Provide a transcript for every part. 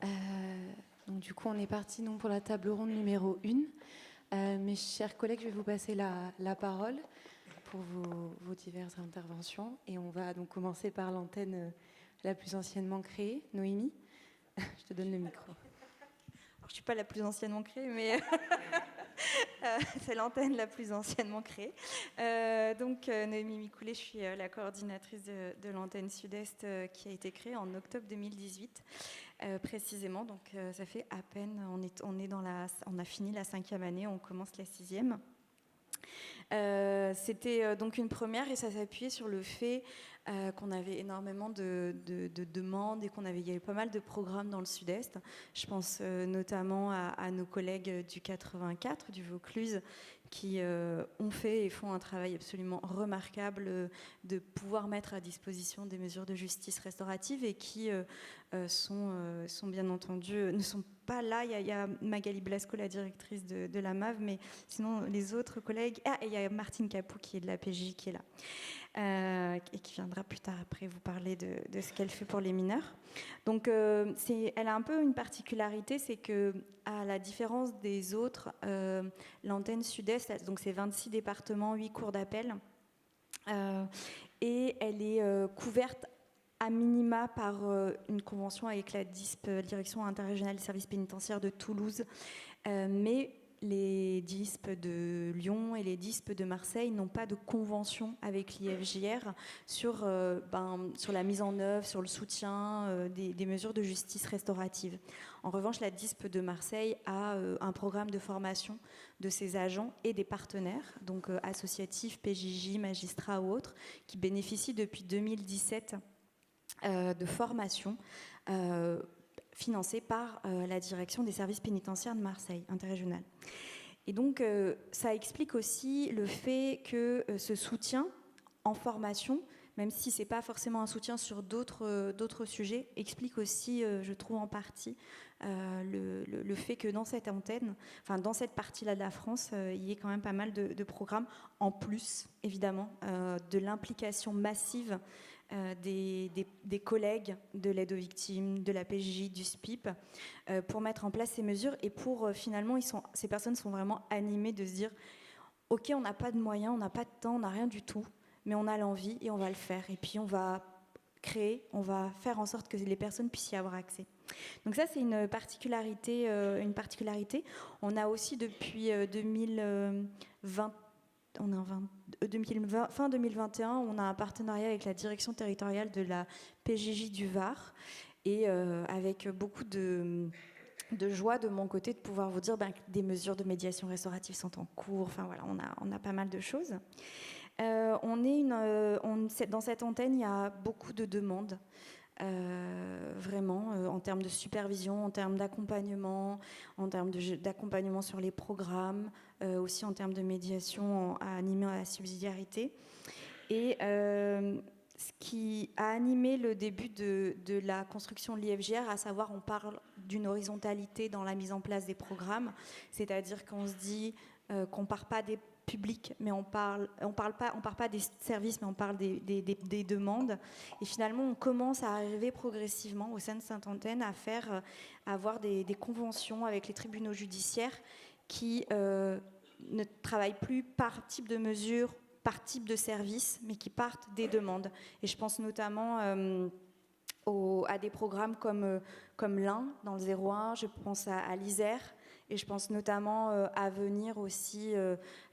Euh, donc du coup, on est parti pour la table ronde numéro 1. Mes chers collègues, je vais vous passer la parole pour vos diverses interventions. Et on va donc commencer par l'antenne la plus anciennement créée. Noémie, je te donne le micro. Alors, je ne suis pas la plus anciennement créée, mais c'est l'antenne la plus anciennement créée. Noémie Micoulet, je suis la coordinatrice de l'antenne Sud-Est qui a été créée en octobre 2018, précisément. Donc, ça fait à peine, on a fini la 5e année, on commence la 6e. C'était donc une première et ça s'appuyait sur le fait qu'on avait énormément de demandes et il y avait pas mal de programmes dans le Sud-Est. Je pense notamment à nos collègues du 84, du Vaucluse, qui ont fait et font un travail absolument remarquable de pouvoir mettre à disposition des mesures de justice restaurative et qui sont bien entendu, ne sont pas là. Il y a Magali Blasco, la directrice de la MAV, mais sinon les autres collègues... et il y a Martine Capou qui est de la PJ qui est là et qui viendra plus tard après vous parler de ce qu'elle fait pour les mineurs. Donc elle a un peu une particularité, c'est que à la différence des autres, l'antenne Sud-Est, donc c'est 26 départements, 8 cours d'appel, et elle est couverte à minima par une convention avec la DISP, Direction interrégionale des services pénitentiaires de Toulouse, mais les DISP de Lyon et les DISP de Marseille n'ont pas de convention avec l'IFJR sur la mise en œuvre, sur le soutien des mesures de justice restaurative. En revanche, la DISP de Marseille a un programme de formation de ses agents et des partenaires, donc associatifs, PJJ, magistrats ou autres, qui bénéficient depuis 2017 de formation financée par la direction des services pénitentiaires de Marseille, interrégionale. Et donc, ça explique aussi le fait que ce soutien en formation, même si ce n'est pas forcément un soutien sur d'autres sujets, explique aussi, je trouve en partie, le fait que dans cette antenne, enfin dans cette partie-là de la France, il y ait quand même pas mal de programmes, en plus, évidemment, de l'implication massive des collègues de l'aide aux victimes, de la PJJ, du SPIP, pour mettre en place ces mesures. Et pour finalement, ces personnes sont vraiment animées de se dire « Ok, on n'a pas de moyens, on n'a pas de temps, on n'a rien du tout, mais on a l'envie et on va le faire. Et puis on va créer, on va faire en sorte que les personnes puissent y avoir accès. » Donc ça, c'est une particularité. On a aussi depuis 2020, fin 2021, on a un partenariat avec la direction territoriale de la PJJ du Var et avec beaucoup de joie de mon côté de pouvoir vous dire que des mesures de médiation restaurative sont en cours. Enfin voilà, on a pas mal de choses. Dans cette antenne, il y a beaucoup de demandes. Vraiment en termes de supervision, en termes d'accompagnement, en termes d'accompagnement sur les programmes, aussi en termes de médiation animée à la subsidiarité. Et ce qui a animé le début de la construction de l'IFJR, à savoir on parle d'une horizontalité dans la mise en place des programmes, c'est-à-dire qu'on se dit qu'on ne part pas des public, mais on parle pas des services, mais on parle des demandes. Et finalement, on commence à arriver progressivement au sein de Sainte-Antenne à avoir des conventions avec les tribunaux judiciaires qui ne travaillent plus par type de mesure, par type de service, mais qui partent des demandes. Et je pense notamment à des programmes comme l'Ain, dans le 01, je pense à l'Isère, et je pense notamment à venir aussi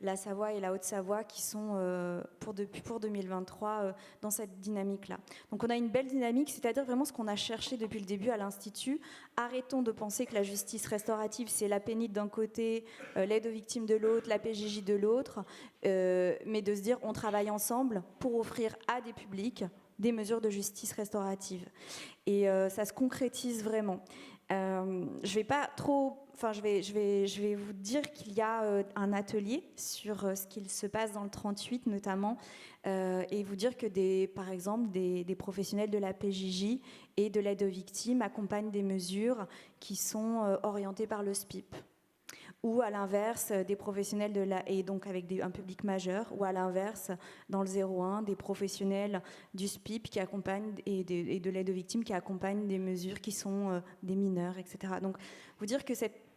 la Savoie et la Haute-Savoie qui sont pour 2023 dans cette dynamique-là. Donc on a une belle dynamique, c'est-à-dire vraiment ce qu'on a cherché depuis le début à l'Institut. Arrêtons de penser que la justice restaurative, c'est la pénite d'un côté, l'aide aux victimes de l'autre, la PJJ de l'autre, mais de se dire on travaille ensemble pour offrir à des publics des mesures de justice restaurative. Et ça se concrétise vraiment. Je vais pas trop... Enfin, je vais vous dire qu'il y a un atelier sur ce qu'il se passe dans le 38 notamment, et vous dire que par exemple des professionnels de la PJJ et de l'aide aux victimes accompagnent des mesures qui sont orientées par le SPIP. ou à l'inverse, des professionnels et donc avec un public majeur, ou à l'inverse, dans le 01, des professionnels du SPIP qui accompagnent et de l'aide aux victimes qui accompagnent des mesures qui sont des mineurs, etc. Donc, vous dire que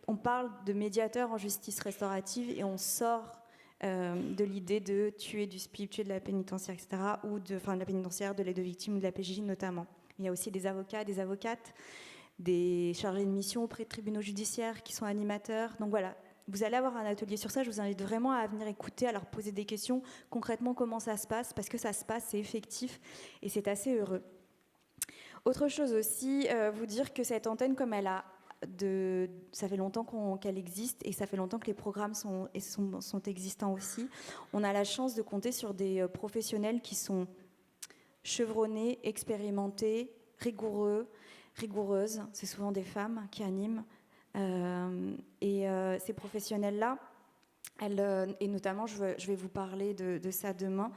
on parle de médiateurs en justice restaurative et on sort de l'idée de tuer du SPIP, tuer de la pénitentiaire, etc., ou de la pénitentiaire, de l'aide aux victimes ou de la PJJ notamment. Il y a aussi des avocats, des avocates, des chargés de mission auprès de tribunaux judiciaires qui sont animateurs. Donc voilà, vous allez avoir un atelier sur ça. Je vous invite vraiment à venir écouter, à leur poser des questions. Concrètement, comment ça se passe? Parce que ça se passe, c'est effectif et c'est assez heureux. Autre chose aussi, vous dire que cette antenne, comme elle a ça fait longtemps qu'elle existe et ça fait longtemps que les programmes sont existants aussi. On a la chance de compter sur des professionnels qui sont chevronnés, expérimentés, rigoureuses. C'est souvent des femmes qui animent. Ces professionnels-là, et notamment, je vais vous parler de ça demain,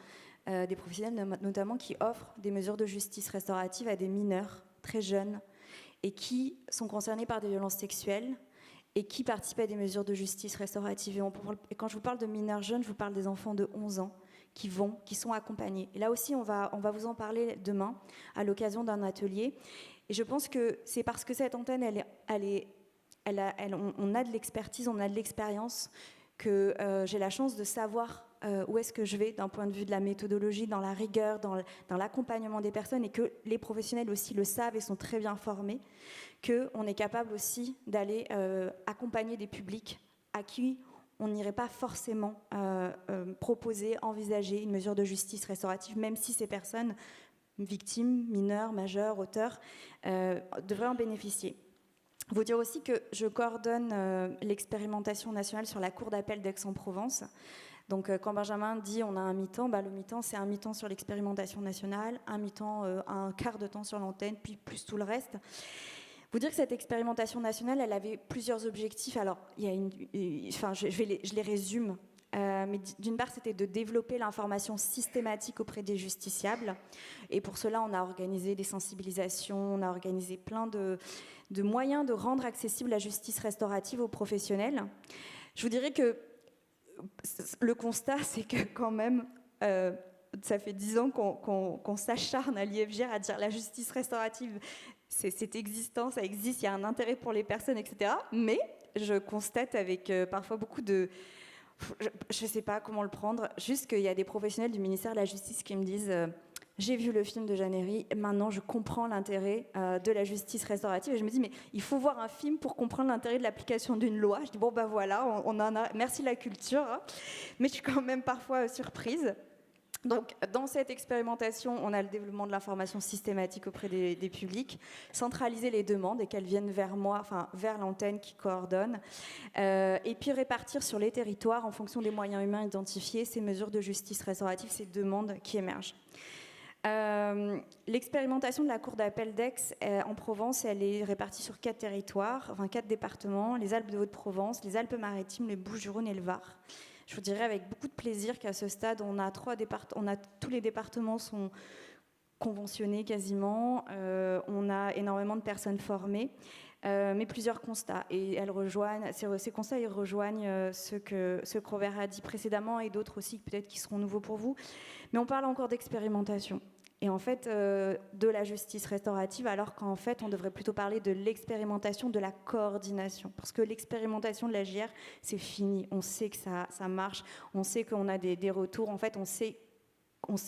des professionnels notamment qui offrent des mesures de justice restaurative à des mineurs très jeunes et qui sont concernés par des violences sexuelles et qui participent à des mesures de justice restaurative. Et quand je vous parle de mineurs jeunes, je vous parle des enfants de 11 ans qui sont accompagnés. Et là aussi, on va vous en parler demain à l'occasion d'un atelier. Et je pense que c'est parce que cette antenne, on a de l'expertise, on a de l'expérience, que j'ai la chance de savoir où est-ce que je vais d'un point de vue de la méthodologie, dans la rigueur, dans l'accompagnement des personnes, et que les professionnels aussi le savent et sont très bien formés, qu'on est capable aussi d'aller accompagner des publics à qui on n'irait pas forcément proposer, envisager une mesure de justice restaurative, même si ces personnes, victimes, mineurs, majeurs, auteurs, devraient en bénéficier. Vous dire aussi que je coordonne l'expérimentation nationale sur la Cour d'appel d'Aix-en-Provence. Donc, quand Benjamin dit on a un mi-temps, le mi-temps, c'est un mi-temps sur l'expérimentation nationale, un mi-temps, un quart de temps sur l'antenne, puis plus tout le reste. Vous dire que cette expérimentation nationale, elle avait plusieurs objectifs. Alors, je les résume. Mais d'une part, c'était de développer l'information systématique auprès des justiciables. Et pour cela, on a organisé des sensibilisations, on a organisé plein de moyens de rendre accessible la justice restaurative aux professionnels. Je vous dirais que le constat, c'est que quand même, ça fait 10 ans qu'on s'acharne à l'IFJR à dire la justice restaurative, c'est existant, ça existe, il y a un intérêt pour les personnes, etc. Mais je constate avec parfois beaucoup de... Je ne sais pas comment le prendre, juste qu'il y a des professionnels du ministère de la Justice qui me disent j'ai vu le film de Jeannery, maintenant je comprends l'intérêt de la justice restaurative. Et je me dis, mais il faut voir un film pour comprendre l'intérêt de l'application d'une loi. Je dis, bon ben voilà, on en a, merci la culture, hein. Mais je suis quand même parfois surprise. Donc, dans cette expérimentation, on a le développement de l'information systématique auprès des publics, centraliser les demandes et qu'elles viennent vers moi, enfin vers l'antenne qui coordonne, et puis répartir sur les territoires en fonction des moyens humains identifiés ces mesures de justice restaurative, ces demandes qui émergent. L'expérimentation de la Cour d'appel d'Aix en Provence, elle est répartie sur 4 territoires, enfin 4 départements, les Alpes de Haute-Provence, les Alpes-Maritimes, les Bouches-du-Rhône et le Var. Je vous dirais avec beaucoup de plaisir qu'à ce stade, tous les départements sont conventionnés quasiment, on a énormément de personnes formées, mais plusieurs constats. Et ces constats, ils rejoignent ce que Robert a dit précédemment et d'autres aussi peut-être qui seront nouveaux pour vous. Mais on parle encore d'expérimentation. Et en fait, de la justice restaurative, alors qu'en fait, on devrait plutôt parler de l'expérimentation, de la coordination. Parce que l'expérimentation de la JR, c'est fini. On sait que ça marche, on sait qu'on a des retours. En fait, on sait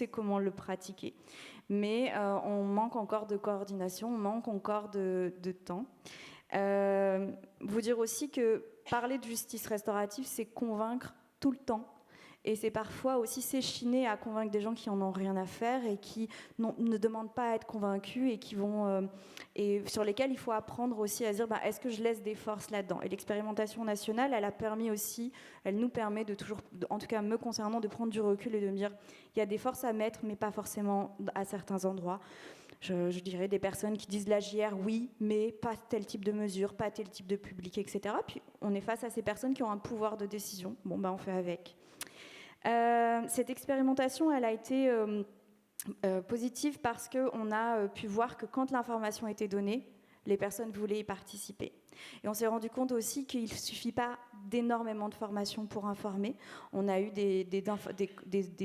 comment le pratiquer. Mais on manque encore de coordination, on manque encore de temps. Vous dire aussi que parler de justice restaurative, c'est convaincre tout le temps. Et c'est parfois aussi s'échiner à convaincre des gens qui n'en ont rien à faire et qui ne demandent pas à être convaincus et et sur lesquels il faut apprendre aussi à dire est-ce que je laisse des forces là-dedans. Et l'expérimentation nationale, elle nous permet de toujours, en tout cas me concernant, de prendre du recul et de me dire il y a des forces à mettre, mais pas forcément à certains endroits. Je dirais des personnes qui disent la JR, oui, mais pas tel type de mesure, pas tel type de public, etc. Puis on est face à ces personnes qui ont un pouvoir de décision. On fait avec. Cette expérimentation, elle a été positive parce qu'on a pu voir que quand l'information était donnée, les personnes voulaient y participer. Et on s'est rendu compte aussi qu'il ne suffit pas d'énormément de formations pour informer. On a eu des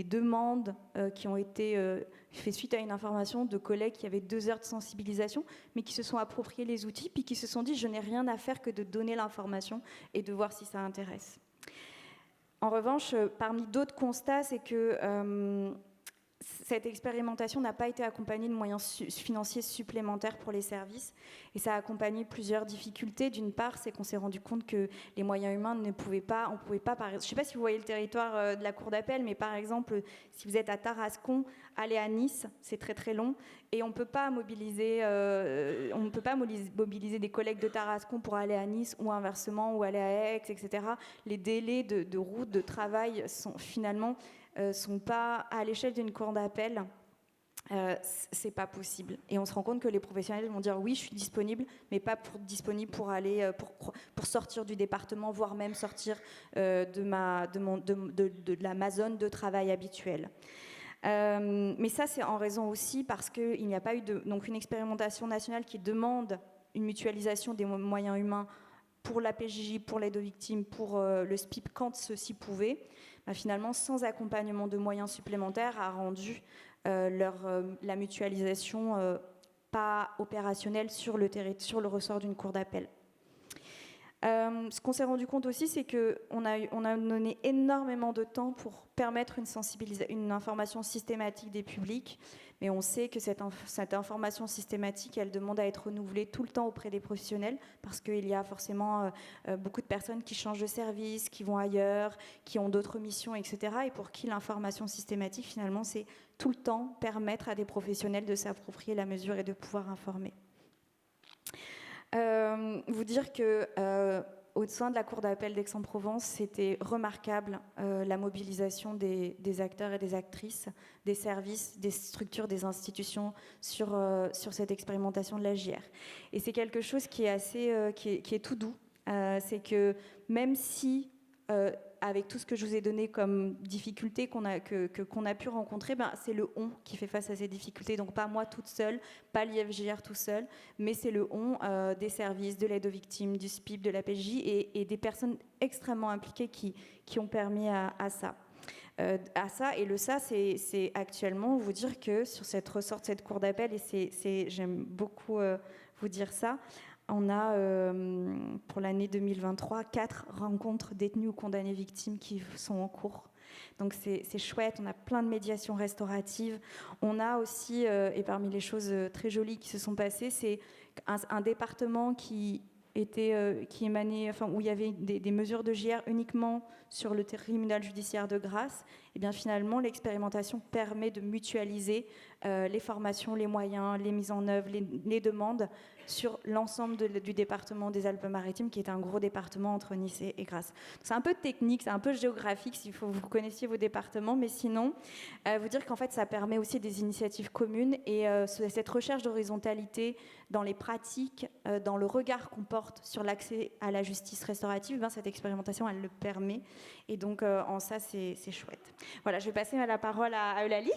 demandes qui ont été faites suite à une information de collègues qui avaient 2 heures de sensibilisation, mais qui se sont appropriés les outils, puis qui se sont dit « je n'ai rien à faire que de donner l'information et de voir si ça intéresse ». En revanche, parmi d'autres constats, c'est que cette expérimentation n'a pas été accompagnée de moyens financiers supplémentaires pour les services et ça a accompagné plusieurs difficultés. D'une part, c'est qu'on s'est rendu compte que les moyens humains ne pouvaient pas, je ne sais pas si vous voyez le territoire de la cour d'appel, mais par exemple, si vous êtes à Tarascon, aller à Nice, c'est très très long et on ne peut pas mobiliser des collègues de Tarascon pour aller à Nice ou inversement, ou aller à Aix, etc. Les délais de route, de travail sont finalement sont pas à l'échelle d'une cour d'appel, c'est pas possible. Et on se rend compte que les professionnels vont dire oui, je suis disponible, mais pas disponible pour aller pour sortir du département, voire même sortir de ma zone de travail habituelle. Mais ça, c'est en raison aussi parce qu'il n'y a pas eu donc une expérimentation nationale qui demande une mutualisation des moyens humains pour la PJJ, pour l'aide aux victimes, pour le SPIP, quand ceci pouvait. Finalement, sans accompagnement de moyens supplémentaires, a rendu la mutualisation pas opérationnelle sur le ressort d'une cour d'appel. Ce qu'on s'est rendu compte aussi, c'est qu'on a donné énormément de temps pour permettre une information systématique des publics, mais on sait que cette information systématique, elle demande à être renouvelée tout le temps auprès des professionnels, parce qu'il y a forcément beaucoup de personnes qui changent de service, qui vont ailleurs, qui ont d'autres missions, etc., et pour qui l'information systématique, finalement, c'est tout le temps permettre à des professionnels de s'approprier la mesure et de pouvoir informer. Vous dire que au sein de la Cour d'appel d'Aix-en-Provence, c'était remarquable la mobilisation des acteurs et des actrices, des services, des structures, des institutions sur cette expérimentation de la JR. Et c'est quelque chose qui est assez, qui est tout doux. C'est que même si avec tout ce que je vous ai donné comme difficultés qu'on a pu rencontrer, c'est le on qui fait face à ces difficultés. Donc pas moi toute seule, pas l'IFJR tout seul, mais c'est le on des services, de l'aide aux victimes, du SPIP, de la PJ et des personnes extrêmement impliquées qui ont permis à ça. Et le ça, c'est actuellement vous dire que sur cette ressort de cette cour d'appel, et j'aime beaucoup vous dire ça, on a, pour l'année 2023, 4 rencontres détenues ou condamnées victimes qui sont en cours. Donc c'est chouette, on a plein de médiations restauratives. On a aussi, et parmi les choses très jolies qui se sont passées, c'est un département qui émanait, où il y avait des mesures de JR uniquement sur le tribunal judiciaire de Grasse. Et bien finalement, l'expérimentation permet de mutualiser les formations, les moyens, les mises en œuvre, les demandes sur l'ensemble du département des Alpes-Maritimes, qui est un gros département entre Nice et Grasse. C'est un peu technique, c'est un peu géographique, s'il faut que vous connaissiez vos départements, mais sinon, vous dire qu'en fait, ça permet aussi des initiatives communes et cette recherche d'horizontalité dans les pratiques, dans le regard qu'on porte sur l'accès à la justice restaurative, cette expérimentation, elle le permet. Et donc, en ça, c'est chouette. Voilà, je vais passer la parole à Eulalie.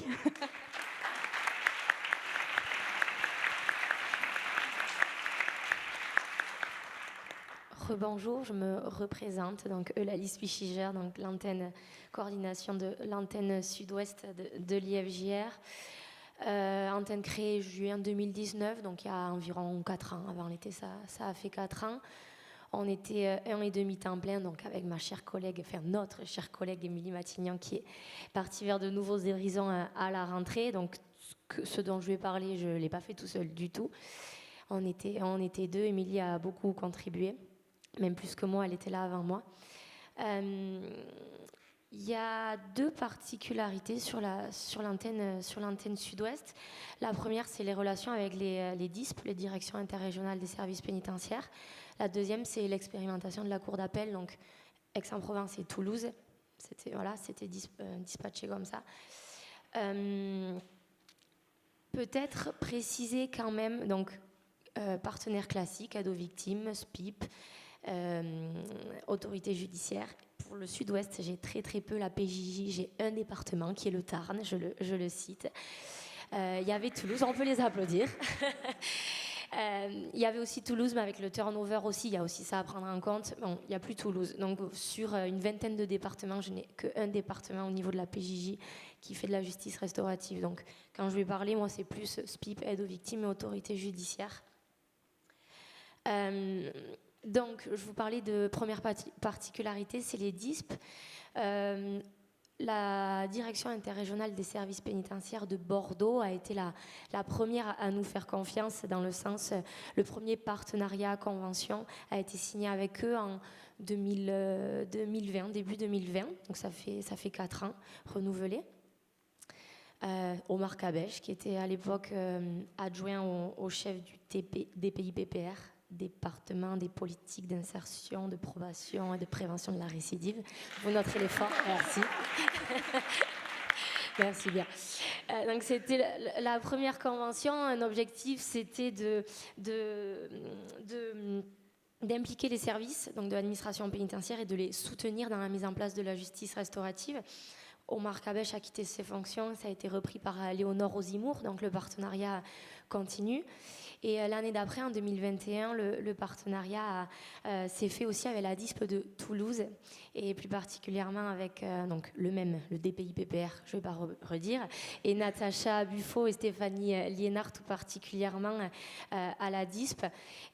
Rebonjour, je me représente, donc Eulalie Spichiger, donc l'antenne coordination de l'antenne sud-ouest de l'IFJR. Antenne créée juin 2019, donc il y a environ 4 ans. Avant l'été, ça a fait 4 ans. On était 1,5 temps plein, donc avec ma chère collègue, notre chère collègue Émilie Matignan, qui est partie vers de nouveaux horizons à la rentrée. Donc ce dont je vais parler, je ne l'ai pas fait tout seul du tout. On était 2, Émilie a beaucoup contribué. Même plus que moi, elle était là avant moi. Il y a 2 particularités sur l'antenne sud-ouest. La première, c'est les relations avec les DISP, les directions interrégionales des services pénitentiaires. La deuxième, c'est l'expérimentation de la cour d'appel, donc Aix-en-Provence et Toulouse. C'était dispatché comme ça. Peut-être préciser quand même, donc partenaires classiques, aide aux victimes, SPIP, autorité judiciaire. Pour le sud-ouest, j'ai très très peu la PJJ. J'ai un département qui est le Tarn, je le cite. Il y avait Toulouse, on peut les applaudir. Il y avait aussi Toulouse, mais avec le turnover aussi, il y a aussi ça à prendre en compte. Bon, il n'y a plus Toulouse. Donc, sur une vingtaine de départements, je n'ai qu'un département au niveau de la PJJ qui fait de la justice restaurative. Donc, quand je vais parler, moi, c'est plus SPIP, aide aux victimes et autorité judiciaire. Donc, je vous parlais de première particularité, c'est les DISP. La direction interrégionale des services pénitentiaires de Bordeaux a été la première à nous faire confiance dans le sens, le premier partenariat convention a été signé avec eux en 2020, début 2020, donc ça fait 4 ans, renouvelé. Omar Kabesh, qui était à l'époque adjoint au chef du DPI-PPR, département des politiques d'insertion, de probation et de prévention de la récidive. Vous noterez l'effort, merci. Merci bien. Donc c'était la première convention. Un objectif, c'était d'impliquer les services donc de l'administration pénitentiaire et de les soutenir dans la mise en place de la justice restaurative. Omar Kabesh a quitté ses fonctions, ça a été repris par Léonore Ozimour, donc le partenariat continue. Et l'année d'après, en 2021, le partenariat s'est fait aussi avec la DISP de Toulouse, et plus particulièrement avec donc le DPI-PPR, je ne vais pas redire, et Natacha Buffo et Stéphanie Liénard, tout particulièrement à la DISP.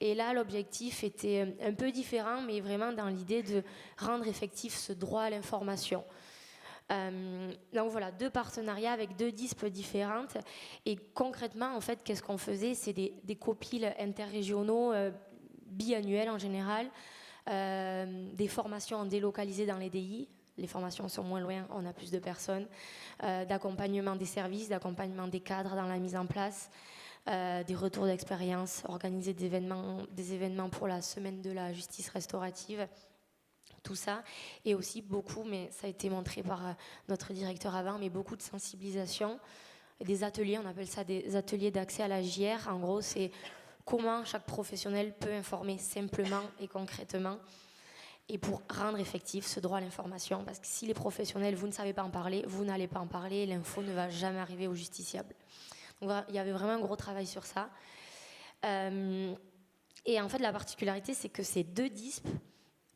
Et là, l'objectif était un peu différent, mais vraiment dans l'idée de rendre effectif ce droit à l'information. Donc voilà, 2 partenariats avec 2 DISP différentes. Et concrètement, en fait, qu'est-ce qu'on faisait? C'est des copiles interrégionaux biannuels en général, des formations délocalisées dans les DI. Les formations sont moins loin, on a plus de personnes, d'accompagnement des services, d'accompagnement des cadres dans la mise en place, des retours d'expérience, organiser des événements pour la semaine de la justice restaurative. Tout ça, et aussi beaucoup, mais ça a été montré par notre directeur avant, mais beaucoup de sensibilisation, des ateliers, on appelle ça des ateliers d'accès à la JR. En gros, c'est comment chaque professionnel peut informer simplement et concrètement, et pour rendre effectif ce droit à l'information, parce que si les professionnels, vous ne savez pas en parler, vous n'allez pas en parler, l'info ne va jamais arriver au justiciable. Donc il y avait vraiment un gros travail sur ça. Et en fait, la particularité, c'est que ces 2 DISP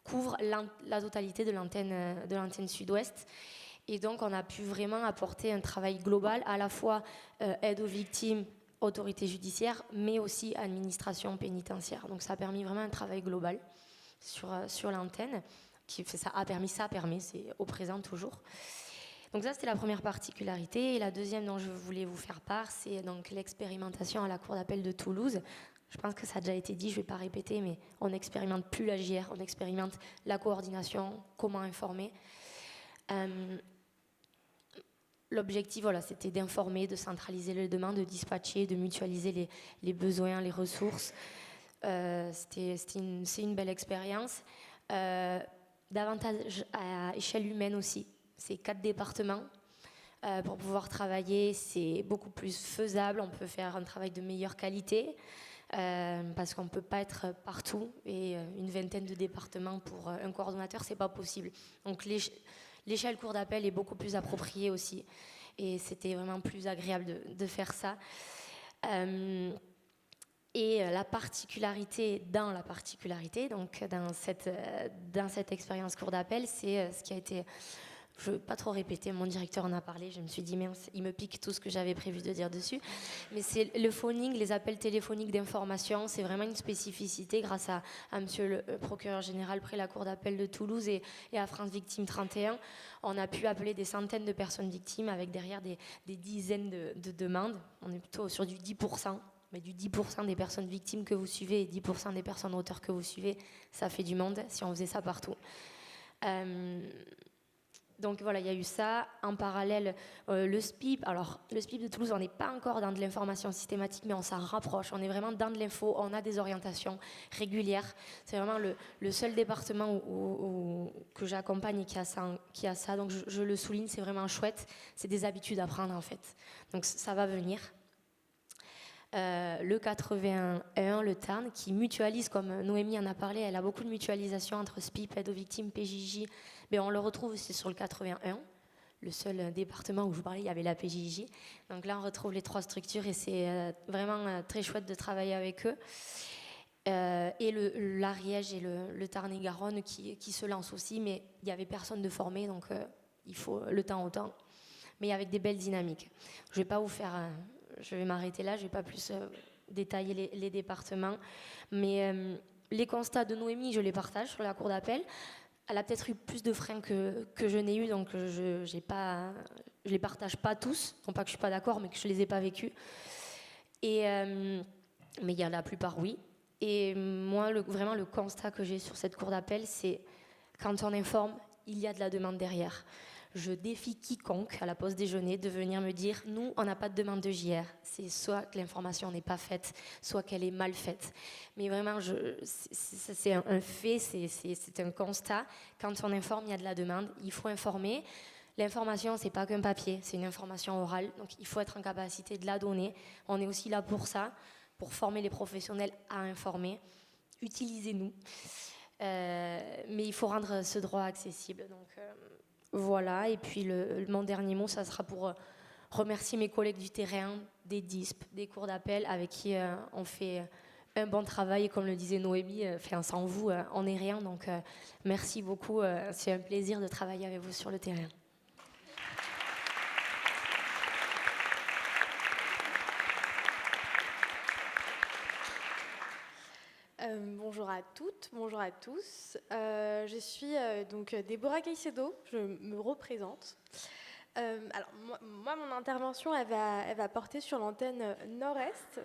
couvre la totalité de l'antenne sud-ouest. Et donc, on a pu vraiment apporter un travail global, à la fois aide aux victimes, autorité judiciaire, mais aussi administration pénitentiaire. Donc, ça a permis vraiment un travail global sur l'antenne. Ça a permis, c'est au présent toujours. Donc ça, c'était la première particularité. Et la deuxième dont je voulais vous faire part, c'est donc l'expérimentation à la Cour d'appel de Toulouse. Je pense que ça a déjà été dit, je ne vais pas répéter, mais on n'expérimente plus la JR, on expérimente la coordination, comment informer. L'objectif, voilà, c'était d'informer, de centraliser les demandes, de dispatcher, de mutualiser les besoins, les ressources. C'est une belle expérience. Davantage à échelle humaine aussi. C'est 4 départements. Pour pouvoir travailler, c'est beaucoup plus faisable. On peut faire un travail de meilleure qualité. Parce qu'on ne peut pas être partout, et une vingtaine de départements pour un coordonnateur, c'est pas possible. Donc l'échelle cour d'appel est beaucoup plus appropriée aussi, et c'était vraiment plus agréable de faire ça. Et la particularité, donc dans cette expérience cour d'appel, c'est ce qui a été... Je ne veux pas trop répéter, mon directeur en a parlé, je me suis dit, mince, il me pique tout ce que j'avais prévu de dire dessus. Mais c'est le phoning, les appels téléphoniques d'information, c'est vraiment une spécificité grâce à monsieur le procureur général près la Cour d'appel de Toulouse et à France Victime 31. On a pu appeler des centaines de personnes victimes avec derrière des dizaines de demandes. On est plutôt sur du 10%. Mais du 10% des personnes victimes que vous suivez et 10% des personnes auteurs que vous suivez, ça fait du monde si on faisait ça partout. Donc voilà, il y a eu ça. En parallèle, le SPIP. Alors, le SPIP de Toulouse, on n'est pas encore dans de l'information systématique, mais on s'en rapproche. On est vraiment dans de l'info. On a des orientations régulières. C'est vraiment le seul département que j'accompagne et qui a ça. Donc, je le souligne, c'est vraiment chouette. C'est des habitudes à prendre, en fait. Donc, ça va venir. Le 81, le Tarn, qui mutualise, comme Noémie en a parlé, elle a beaucoup de mutualisation entre SPIP, aide aux victimes, PJJ, mais on le retrouve aussi sur le 81. le seul département où je vous parlais, il y avait la PJJ. Donc là, on retrouve les 3 structures et c'est vraiment très chouette de travailler avec eux. Et l'Ariège et le Tarn-et-Garonne qui se lancent aussi, mais il n'y avait personne de formé, donc il faut le temps au temps, mais avec des belles dynamiques. Je vais pas vous faire, je vais m'arrêter là, je vais pas plus détailler les départements, mais les constats de Noémie, je les partage sur la cour d'appel. Elle a peut-être eu plus de freins que je n'ai eu, donc je les partage pas tous, non pas que je suis pas d'accord, mais que je les ai pas vécus. Mais il y a la plupart, oui. Et moi, vraiment, le constat que j'ai sur cette cour d'appel, c'est quand on informe, il y a de la demande derrière. Je défie quiconque à la pause déjeuner de venir me dire « Nous, on n'a pas de demande de JR ». C'est soit que l'information n'est pas faite, soit qu'elle est mal faite. Mais vraiment, c'est un fait, c'est un constat. Quand on informe, il y a de la demande. Il faut informer. L'information, c'est pas qu'un papier, c'est une information orale. Donc, il faut être en capacité de la donner. On est aussi là pour ça, pour former les professionnels à informer. Utilisez-nous. Mais il faut rendre ce droit accessible. Donc, voilà. Et puis, mon dernier mot, ça sera pour remercier mes collègues du terrain, des DISP, des cours d'appel, avec qui on fait un bon travail. Et comme le disait Noémie, sans vous, on n'est rien. Donc, merci beaucoup. C'est un plaisir de travailler avec vous sur le terrain. Bonjour à toutes, bonjour à tous. Je suis donc Déborah Caicedo, je me représente. Alors moi, mon intervention, elle va porter sur l'antenne nord-est.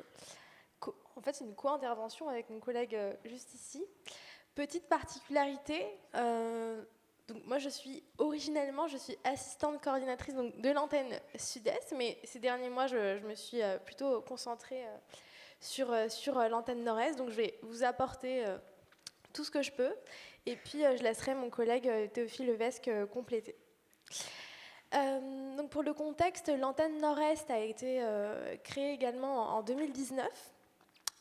En fait, c'est une co-intervention avec mon collègue juste ici. Petite particularité, donc moi originellement je suis assistante coordinatrice donc, de l'antenne sud-est, mais ces derniers mois je me suis plutôt concentrée sur l'antenne nord-est, donc je vais vous apporter tout ce que je peux, et puis je laisserai mon collègue Théophile Levesque compléter. Donc pour le contexte, l'antenne nord-est a été créée également en 2019,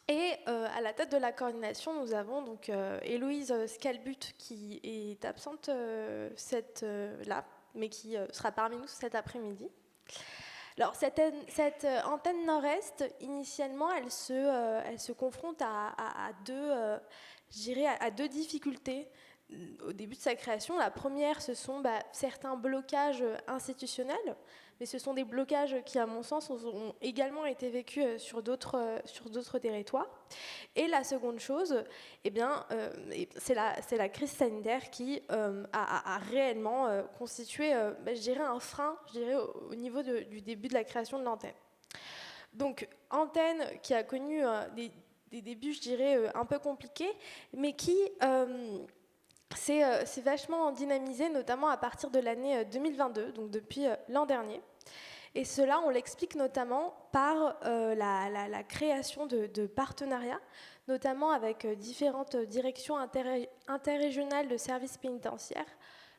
et à la tête de la coordination, nous avons donc Héloïse Scalbut qui est absente là, mais qui sera parmi nous cet après-midi. Alors, cette antenne nord-est, initialement, elle se confronte à deux difficultés au début de sa création. La première, ce sont certains blocages institutionnels, mais ce sont des blocages qui, à mon sens, ont également été vécus sur d'autres territoires. Et la seconde chose, c'est la crise sanitaire qui a réellement constitué, je dirais, un frein, au niveau du début de la création de l'antenne. Donc, antenne qui a connu des débuts, je dirais, un peu compliqués, mais qui s'est vachement dynamisé, notamment à partir de l'année 2022, donc depuis l'an dernier. Et cela, on l'explique notamment par la création de partenariats, notamment avec différentes directions interrégionales de services pénitentiaires.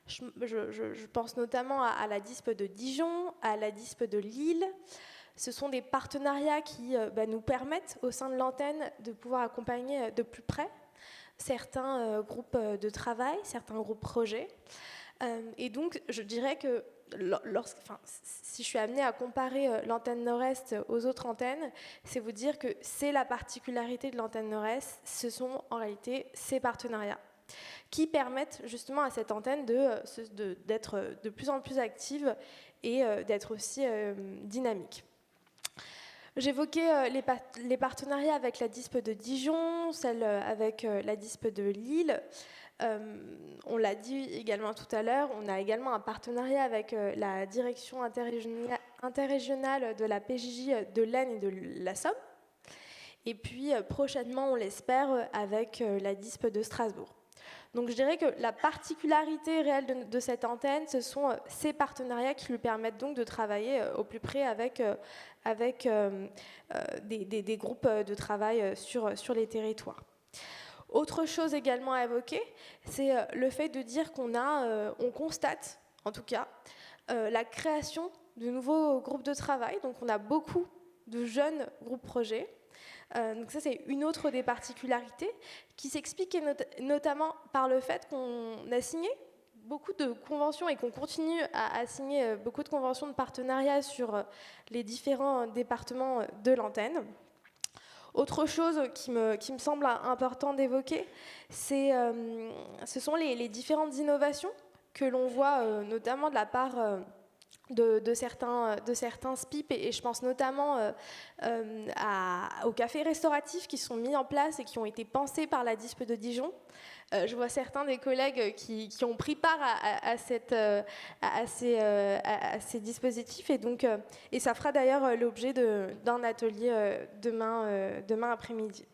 Je pense notamment à la DISP de Dijon, à la DISP de Lille. Ce sont des partenariats qui nous permettent, au sein de l'antenne, de pouvoir accompagner de plus près certains groupes de travail, certains groupes projets. Et donc, je dirais que si je suis amenée à comparer l'antenne nord-est aux autres antennes, c'est vous dire que c'est la particularité de l'antenne nord-est, ce sont en réalité ces partenariats qui permettent justement à cette antenne d'être de plus en plus active et d'être aussi dynamique. J'évoquais les partenariats avec la DISP de Dijon, celle avec la DISP de Lille. On l'a dit également tout à l'heure, on a également un partenariat avec la direction interrégionale de la PJJ de l'Aisne et de la Somme. Et puis prochainement, on l'espère, avec la DISP de Strasbourg. Donc je dirais que la particularité réelle de cette antenne, ce sont ces partenariats qui lui permettent donc de travailler au plus près avec des groupes de travail sur les territoires. Autre chose également à évoquer, c'est le fait de dire on constate, en tout cas, la création de nouveaux groupes de travail. Donc on a beaucoup de jeunes groupes projets. Donc ça, c'est une autre des particularités qui s'explique notamment par le fait qu'on a signé beaucoup de conventions et qu'on continue à signer beaucoup de conventions de partenariat sur les différents départements de l'antenne. Autre chose qui me semble important d'évoquer, ce sont les différentes innovations que l'on voit notamment de la part de certains SPIP, et je pense notamment aux cafés restauratifs qui sont mis en place et qui ont été pensés par la DISP de Dijon. Je vois certains des collègues qui ont pris part à ces dispositifs, et ça fera d'ailleurs l'objet d'un atelier demain après-midi.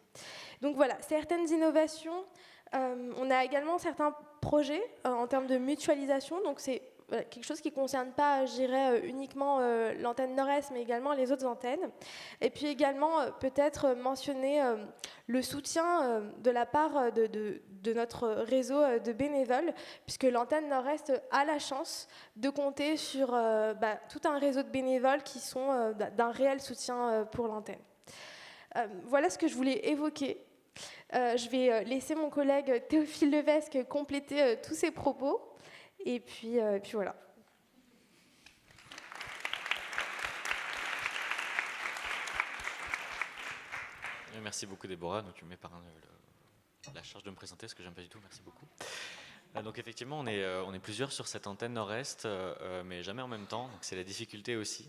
Donc voilà, certaines innovations. On a également certains projets en termes de mutualisation, donc c'est quelque chose qui ne concerne pas, je dirais, uniquement l'antenne Nord-Est, mais également les autres antennes. Et puis également, peut-être mentionner le soutien de la part de notre réseau de bénévoles, puisque l'antenne Nord-Est a la chance de compter sur tout un réseau de bénévoles qui sont d'un réel soutien pour l'antenne. Voilà ce que je voulais évoquer. Je vais laisser mon collègue Théophile Levesque compléter tous ses propos. Et puis voilà. Merci beaucoup Déborah, donc tu me mets par la charge de me présenter, ce que j'aime pas du tout, merci beaucoup. Donc effectivement, on est plusieurs sur cette antenne Nord-Est, mais jamais en même temps, donc c'est la difficulté aussi.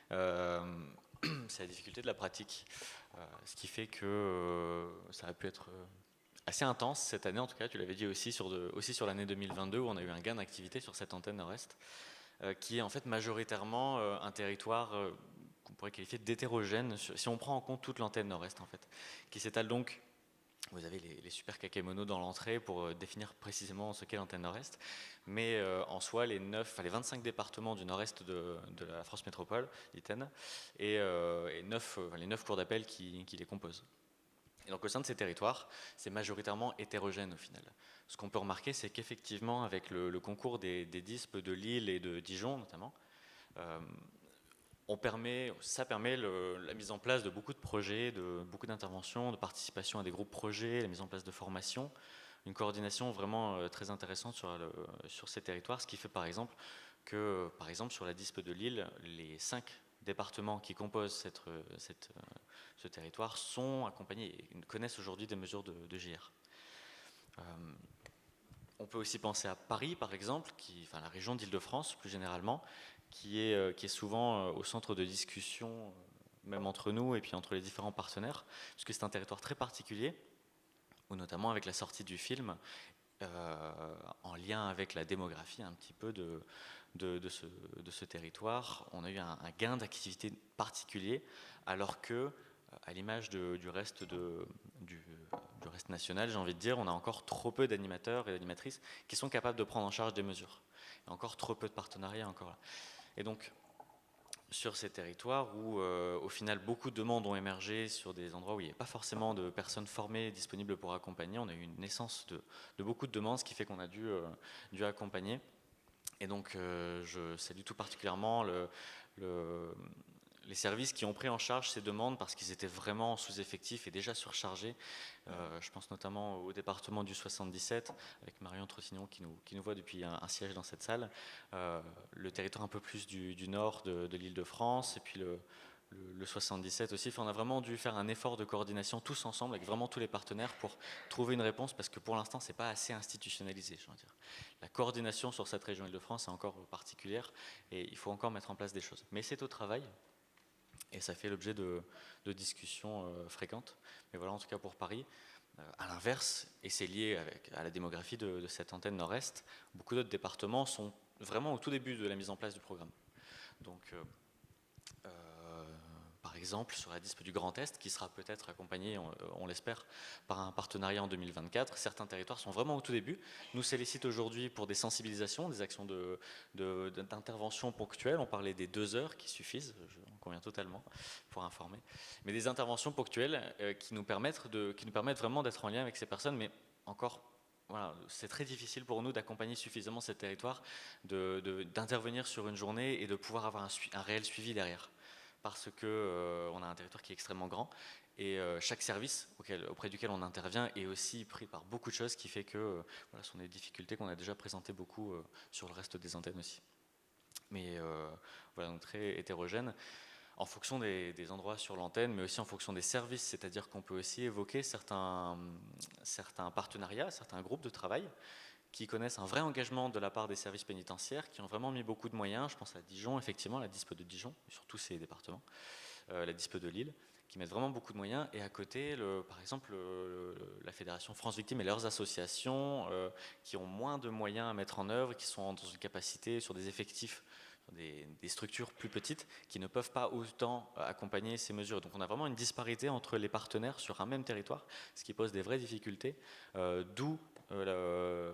C'est la difficulté de la pratique, ce qui fait que ça a pu être assez intense cette année, en tout cas, tu l'avais dit aussi sur l'année 2022, où on a eu un gain d'activité sur cette antenne Nord-Est, qui est en fait majoritairement un territoire qu'on pourrait qualifier d'hétérogène, si on prend en compte toute l'antenne Nord-Est, en fait, qui s'étale donc. Vous avez les super kakémonos dans l'entrée pour définir précisément ce qu'est l'antenne Nord-Est, mais en soi, les 25 départements du Nord-Est de la France métropole, l'ITEN, et les 9 cours d'appel qui les composent. Et donc au sein de ces territoires, c'est majoritairement hétérogène au final. Ce qu'on peut remarquer, c'est qu'effectivement, avec le concours des DISP de Lille et de Dijon notamment, ça permet la mise en place de beaucoup de projets, de beaucoup d'interventions, de participation à des groupes projets, la mise en place de formations, une coordination vraiment très intéressante sur ces territoires, ce qui fait par exemple que, sur la DISP de Lille, les 5 départements qui composent ce territoire sont accompagnés et connaissent aujourd'hui des mesures de JR. On peut aussi penser à Paris, par exemple, la région d'Île-de-France plus généralement, qui est souvent au centre de discussion, même entre nous et puis entre les différents partenaires, puisque c'est un territoire très particulier, où notamment avec la sortie du film, en lien avec la démographie un petit peu de ce territoire, on a eu un gain d'activité particulier, alors que, à l'image du reste national, j'ai envie de dire, on a encore trop peu d'animateurs et d'animatrices qui sont capables de prendre en charge des mesures. Il y a encore trop peu de partenariats encore là. Et donc, sur ces territoires où, au final, beaucoup de demandes ont émergé sur des endroits où il n'y a pas forcément de personnes formées disponibles pour accompagner, on a eu une naissance de beaucoup de demandes, ce qui fait qu'on a dû accompagner. Et donc, je salue tout particulièrement les services qui ont pris en charge ces demandes parce qu'ils étaient vraiment sous-effectifs et déjà surchargés. Je pense notamment au département du 77, avec Marion Trottignon qui nous voit depuis un siège dans cette salle, le territoire un peu plus du nord de l'Île-de-France, et puis le 77 aussi. Enfin, on a vraiment dû faire un effort de coordination tous ensemble, avec vraiment tous les partenaires, pour trouver une réponse, parce que pour l'instant, ce n'est pas assez institutionnalisé, je veux dire. La coordination sur cette région Île-de-France est encore particulière, et il faut encore mettre en place des choses. Mais c'est au travail. Et ça fait l'objet de discussions fréquentes. Mais voilà, en tout cas pour Paris. À l'inverse, et c'est lié à la démographie de cette antenne Nord-Est, beaucoup d'autres départements sont vraiment au tout début de la mise en place du programme. Donc, par exemple, sur la DISP du Grand Est, qui sera peut-être accompagnée, on l'espère, par un partenariat en 2024, certains territoires sont vraiment au tout début. Nous sollicitent aujourd'hui pour des sensibilisations, des actions d'intervention ponctuelles. On parlait des 2 heures qui suffisent, j'en conviens totalement, pour informer. Mais des interventions ponctuelles qui nous permettent vraiment d'être en lien avec ces personnes, mais encore... Voilà, c'est très difficile pour nous d'accompagner suffisamment ces territoires, d'intervenir sur une journée et de pouvoir avoir un réel suivi derrière. Parce qu'on a un territoire qui est extrêmement grand Et chaque service auprès duquel on intervient est aussi pris par beaucoup de choses, qui fait que voilà, ce sont des difficultés qu'on a déjà présentées beaucoup sur le reste des antennes aussi. Mais voilà, donc très hétérogène en fonction des endroits sur l'antenne, mais aussi en fonction des services, c'est-à-dire qu'on peut aussi évoquer certains partenariats, certains groupes de travail qui connaissent un vrai engagement de la part des services pénitentiaires, qui ont vraiment mis beaucoup de moyens. Je pense à Dijon, effectivement, la DISP de Dijon, sur tous ces départements, la DISP de Lille, qui mettent vraiment beaucoup de moyens. Et à côté, par exemple, la Fédération France Victimes et leurs associations, qui ont moins de moyens à mettre en œuvre, qui sont dans une capacité sur des effectifs, des structures plus petites qui ne peuvent pas autant accompagner ces mesures. Donc on a vraiment une disparité entre les partenaires sur un même territoire, ce qui pose des vraies difficultés, d'où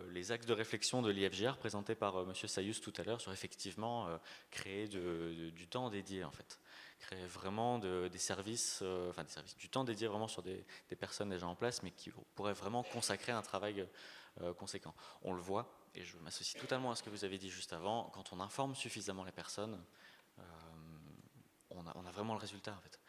les axes de réflexion de l'IFJR présentés par M. Sayus tout à l'heure sur effectivement créer du temps dédié en fait. Créer vraiment des services, du temps dédié vraiment sur des personnes déjà en place, mais qui pourraient vraiment consacrer un travail conséquent. On le voit, et je m'associe totalement à ce que vous avez dit juste avant, quand on informe suffisamment les personnes, on a vraiment le résultat en fait.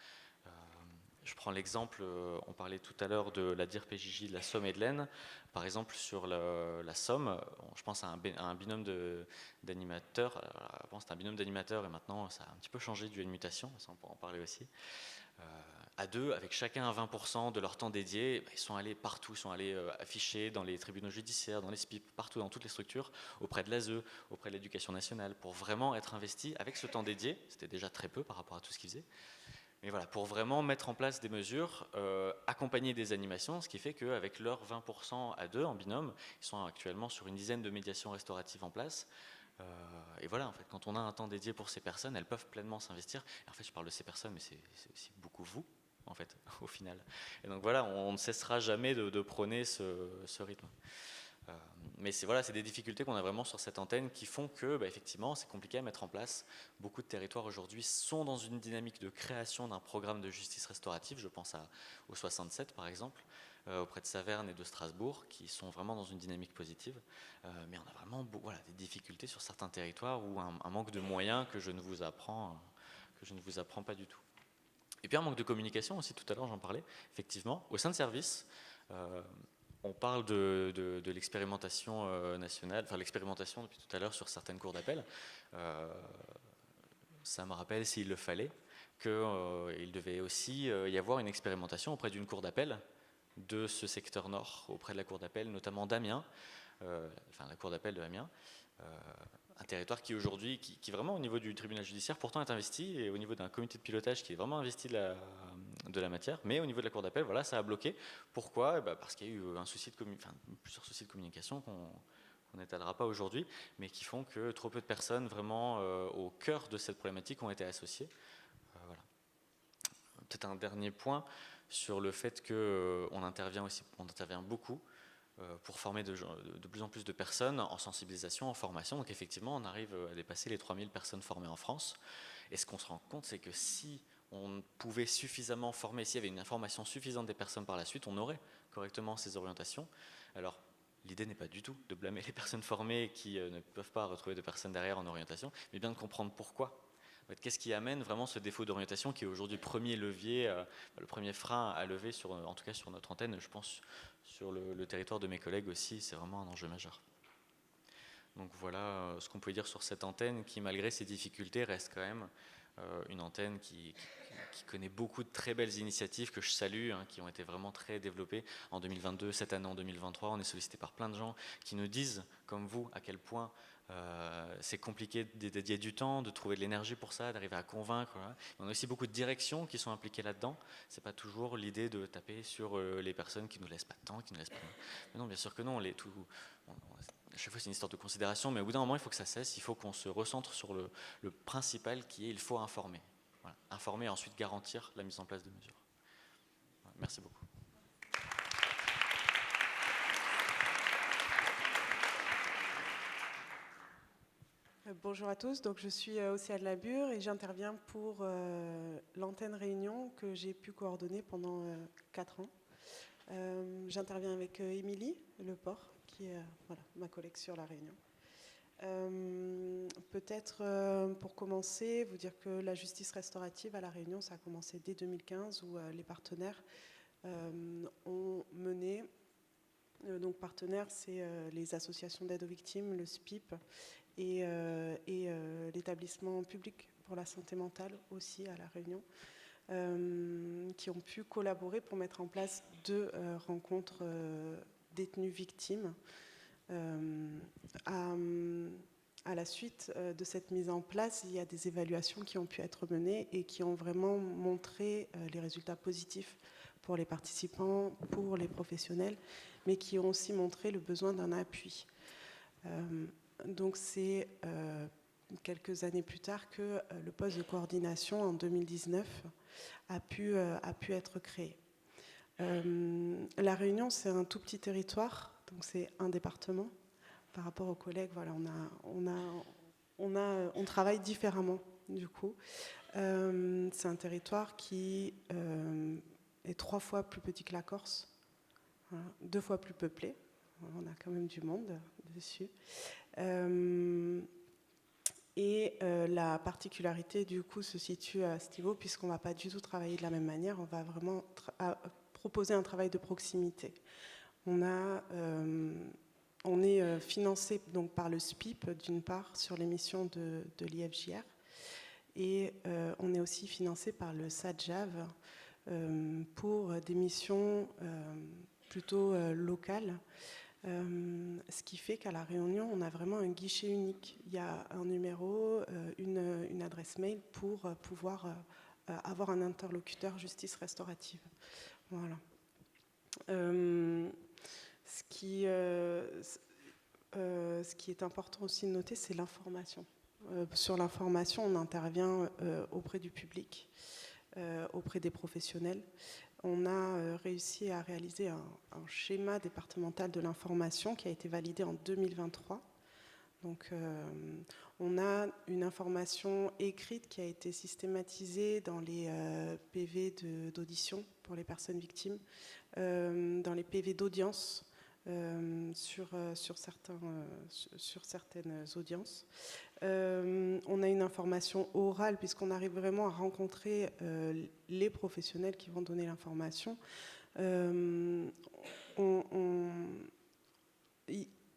Je prends l'exemple, on parlait tout à l'heure de la DIRPJJ de la Somme et de l'Aisne. Par exemple, sur la Somme, je pense à un binôme d'animateurs. Avant, c'était un binôme d'animateurs et maintenant, ça a un petit peu changé dû à une mutation. Ça, on pourra en parler aussi. À deux, avec chacun à 20% de leur temps dédié, ils sont allés partout, ils sont allés afficher dans les tribunaux judiciaires, dans les SPIP, partout, dans toutes les structures, auprès de l'ASE, auprès de l'Éducation nationale, pour vraiment être investis avec ce temps dédié. C'était déjà très peu par rapport à tout ce qu'ils faisaient. Mais voilà, pour vraiment mettre en place des mesures, accompagner des animations, ce qui fait qu'avec leurs 20% à deux en binôme, ils sont actuellement sur une dizaine de médiations restauratives en place. Et voilà, en fait, quand on a un temps dédié pour ces personnes, elles peuvent pleinement s'investir. Et en fait, je parle de ces personnes, mais c'est aussi beaucoup vous, en fait, au final. Et donc voilà, on ne cessera jamais de prôner ce rythme. Mais c'est des difficultés qu'on a vraiment sur cette antenne qui font que, effectivement, c'est compliqué à mettre en place. Beaucoup de territoires aujourd'hui sont dans une dynamique de création d'un programme de justice restaurative. Je pense au 67, par exemple, auprès de Saverne et de Strasbourg, qui sont vraiment dans une dynamique positive. Mais on a vraiment des difficultés sur certains territoires ou un manque de moyens que je ne vous apprends pas du tout. Et puis un manque de communication aussi, tout à l'heure j'en parlais, effectivement, au sein de services. On parle de l'expérimentation nationale, enfin l'expérimentation depuis tout à l'heure sur certaines cours d'appel. Ça me rappelle, s'il le fallait, qu'il devait aussi y avoir une expérimentation auprès d'une cour d'appel de ce secteur nord, auprès de la cour d'appel, notamment d'Amiens, la cour d'appel de Amiens, un territoire qui aujourd'hui, qui vraiment au niveau du tribunal judiciaire, pourtant est investi, et au niveau d'un comité de pilotage qui est vraiment investi de la matière, mais au niveau de la cour d'appel, voilà, ça a bloqué. Pourquoi ? Parce qu'il y a eu plusieurs soucis de communication qu'on n'étalera pas aujourd'hui, mais qui font que trop peu de personnes vraiment au cœur de cette problématique ont été associées. Voilà. Peut-être un dernier point sur le fait qu'on intervient beaucoup pour former de plus en plus de personnes en sensibilisation, en formation. Donc effectivement, on arrive à dépasser les 3000 personnes formées en France. Et ce qu'on se rend compte, c'est que si on pouvait suffisamment former, s'il y avait une information suffisante des personnes par la suite, on aurait correctement ces orientations. Alors, l'idée n'est pas du tout de blâmer les personnes formées qui ne peuvent pas retrouver de personnes derrière en orientation, mais bien de comprendre pourquoi. Qu'est-ce qui amène vraiment ce défaut d'orientation qui est aujourd'hui le premier levier, le premier frein à lever, en tout cas sur notre antenne, je pense sur le territoire de mes collègues aussi, c'est vraiment un enjeu majeur. Donc voilà ce qu'on peut dire sur cette antenne qui, malgré ses difficultés, reste quand même une antenne qui connaît beaucoup de très belles initiatives que je salue, qui ont été vraiment très développées en 2022, cette année en 2023. On est sollicité par plein de gens qui nous disent, comme vous, à quel point c'est compliqué de dédier du temps, de trouver de l'énergie pour ça, d'arriver à convaincre. Voilà. On a aussi beaucoup de directions qui sont impliquées là-dedans. C'est pas toujours l'idée de taper sur les personnes qui nous laissent pas de temps, qui nous laissent pas. Mais non, bien sûr que non. À chaque fois, c'est une histoire de considération, mais au bout d'un moment, il faut que ça cesse. Il faut qu'on se recentre sur le principal qui est il faut informer. Voilà. Informer et ensuite garantir la mise en place de mesures. Voilà. Merci beaucoup. Bonjour à tous, donc je suis Océane Labure et j'interviens pour l'antenne Réunion que j'ai pu coordonner pendant 4 ans. J'interviens avec Émilie Leport, qui est ma collègue sur la Réunion. Peut-être pour commencer, vous dire que la justice restaurative à La Réunion, ça a commencé dès 2015 où les partenaires ont mené, donc partenaires, c'est les associations d'aide aux victimes, le SPIP et l'établissement public pour la santé mentale aussi à La Réunion, qui ont pu collaborer pour mettre en place 2 rencontres détenus victimes. À la suite de cette mise en place, il y a des évaluations qui ont pu être menées et qui ont vraiment montré les résultats positifs pour les participants, pour les professionnels, mais qui ont aussi montré le besoin d'un appui. Donc c'est quelques années plus tard que le poste de coordination en 2019 a pu être créé. La Réunion, c'est un tout petit territoire, donc c'est un département. Par rapport aux collègues, voilà, on travaille différemment du coup. C'est un territoire qui est 3 fois plus petit que la Corse, voilà, 2 fois plus peuplé. On a quand même du monde dessus. La particularité du coup se situe à ce niveau puisqu'on ne va pas du tout travailler de la même manière. On va vraiment proposer un travail de proximité. On est financé donc par le SPIP d'une part sur les missions de l'IFJR et on est aussi financé par le SADJAV pour des missions plutôt locales. Ce qui fait qu'à La Réunion, on a vraiment un guichet unique. Il y a un numéro, une adresse mail pour pouvoir avoir un interlocuteur justice restaurative. Voilà. Ce qui est important aussi de noter, c'est l'information. Sur l'information, on intervient auprès du public, auprès des professionnels. On a réussi à réaliser un schéma départemental de l'information qui a été validé en 2023. Donc, on a une information écrite qui a été systématisée dans les PV d'audition pour les personnes victimes, dans les PV d'audience sur certaines audiences. On a une information orale puisqu'on arrive vraiment à rencontrer les professionnels qui vont donner l'information.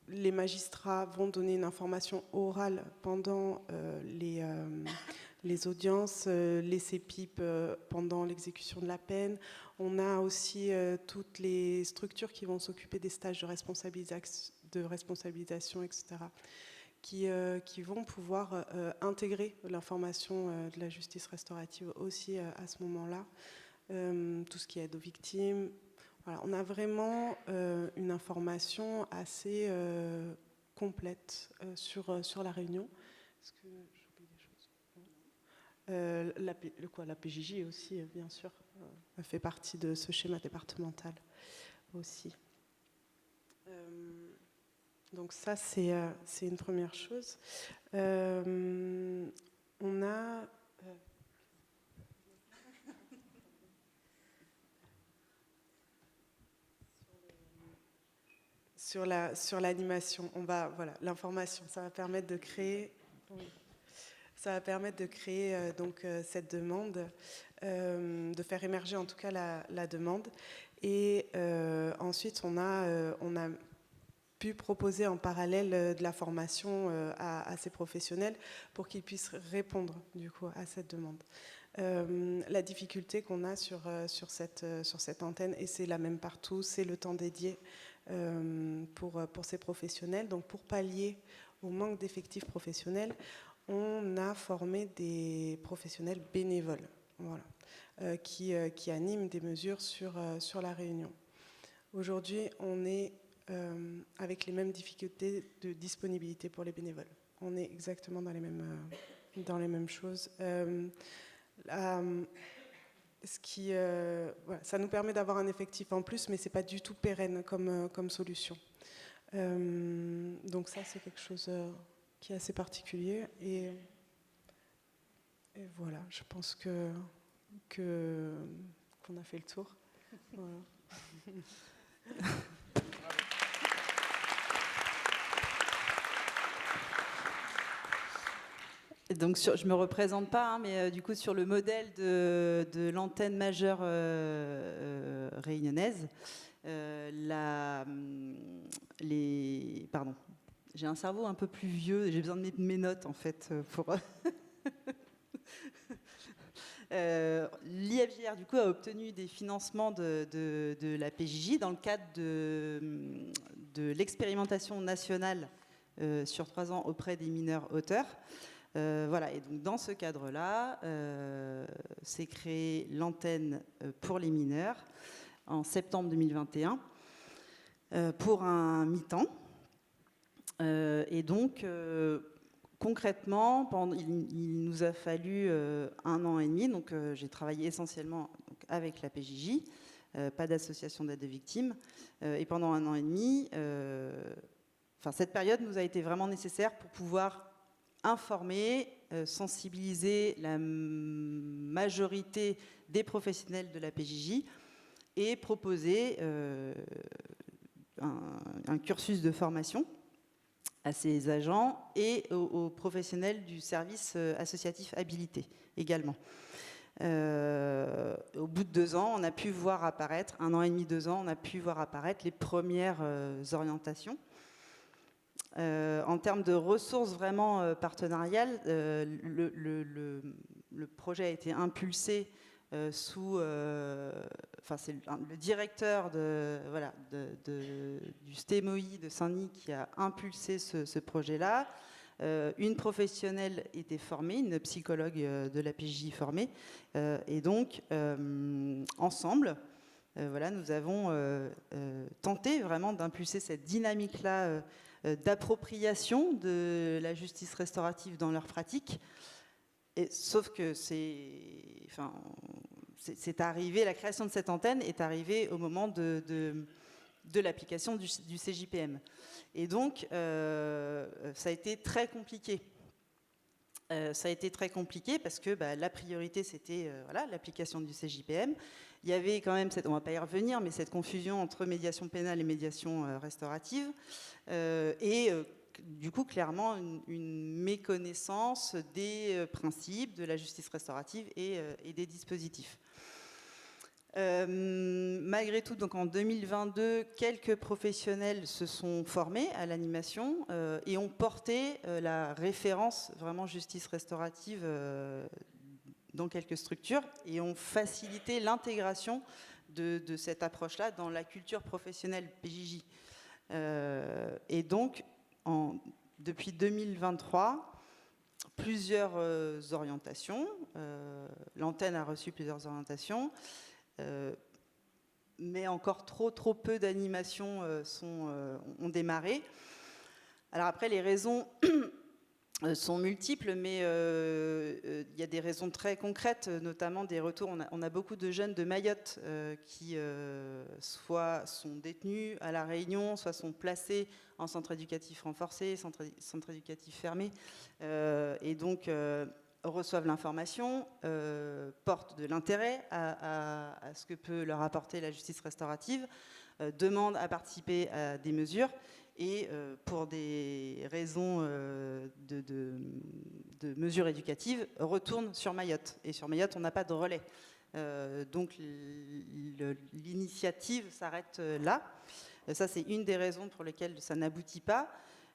Les magistrats vont donner une information orale pendant les audiences, les CEPIP pendant l'exécution de la peine. On a aussi toutes les structures qui vont s'occuper des stages de responsabilisation, etc., qui vont pouvoir intégrer l'information de la justice restaurative aussi à ce moment-là. Tout ce qui est aide aux victimes. Voilà, on a vraiment une information assez complète sur La Réunion. Est-ce que j'oublie des choses? La PJJ aussi, bien sûr, fait partie de ce schéma départemental aussi. Donc ça, c'est une première chose. On a... Sur l'animation, voilà, l'information, ça va permettre de créer... donc cette demande, de faire émerger en tout cas la demande. Et ensuite, on a pu proposer en parallèle de la formation à ces professionnels pour qu'ils puissent répondre du coup à cette demande. La difficulté qu'on a sur cette antenne, et c'est la même partout, c'est le temps dédié pour ces professionnels. Donc pour pallier au manque d'effectifs professionnels, on a formé des professionnels bénévoles, voilà, qui animent des mesures sur La Réunion. Aujourd'hui, on est avec les mêmes difficultés de disponibilité pour les bénévoles. On est exactement dans les mêmes choses. Voilà, ça nous permet d'avoir un effectif en plus, mais c'est pas du tout pérenne comme solution. Donc ça, c'est quelque chose qui est assez particulier. Et voilà, je pense qu'on a fait le tour. Voilà. Donc je me représente pas, hein, mais du coup sur le modèle de l'antenne majeure réunionnaise, pardon, j'ai un cerveau un peu plus vieux, j'ai besoin de mes notes en fait pour. L'IFJR du coup a obtenu des financements de la PJJ dans le cadre de l'expérimentation nationale sur 3 ans auprès des mineurs auteurs. Voilà, et donc dans ce cadre-là, s'est créée l'antenne pour les mineurs en septembre 2021 pour un mi-temps. Et donc, concrètement, il nous a fallu 1 an et demi. Donc, j'ai travaillé essentiellement avec la PJJ, pas d'association d'aide aux victimes. Et pendant 1 an et demi, cette période nous a été vraiment nécessaire pour pouvoir informer, sensibiliser la majorité des professionnels de la PJJ et proposer un cursus de formation à ces agents et aux professionnels du service associatif habilité également. Au bout de 2 ans, on a pu voir apparaître, 1 an et demi, 2 ans, on a pu voir apparaître les premières orientations. En termes de ressources vraiment partenariales, le projet a été impulsé sous... c'est le directeur du STEMOI de Saint-Denis qui a impulsé ce projet-là. Une professionnelle était formée, une psychologue de la PJJ formée. Et donc, ensemble, nous avons tenté vraiment d'impulser cette dynamique-là d'appropriation de la justice restaurative dans leur pratique. Sauf que c'est arrivé, la création de cette antenne est arrivée au moment de l'application du CJPM. Et donc, ça a été très compliqué. Ça a été très compliqué parce que la priorité, c'était l'application du CJPM. Il y avait quand même, on ne va pas y revenir, mais cette confusion entre médiation pénale et médiation restaurative. Du coup, clairement, une méconnaissance des principes de la justice restaurative et des dispositifs. Malgré tout, donc en 2022, quelques professionnels se sont formés à l'animation et ont porté la référence vraiment justice restaurative dans quelques structures et ont facilité l'intégration de cette approche-là dans la culture professionnelle PJJ. Et donc, depuis 2023, plusieurs orientations. L'antenne a reçu plusieurs orientations. Mais encore trop peu d'animations ont démarré. Alors après, les raisons sont multiples, mais il y a des raisons très concrètes, notamment des retours. On a beaucoup de jeunes de Mayotte qui soit sont détenus à La Réunion, soit sont placés en centre éducatif renforcé, centre éducatif fermé, et donc reçoivent l'information, portent de l'intérêt à ce que peut leur apporter la justice restaurative, demandent à participer à des mesures et pour des raisons de mesures éducatives, retournent sur Mayotte. Et sur Mayotte, on n'a pas de relais. Donc l'initiative s'arrête là. Ça, c'est une des raisons pour lesquelles ça n'aboutit pas.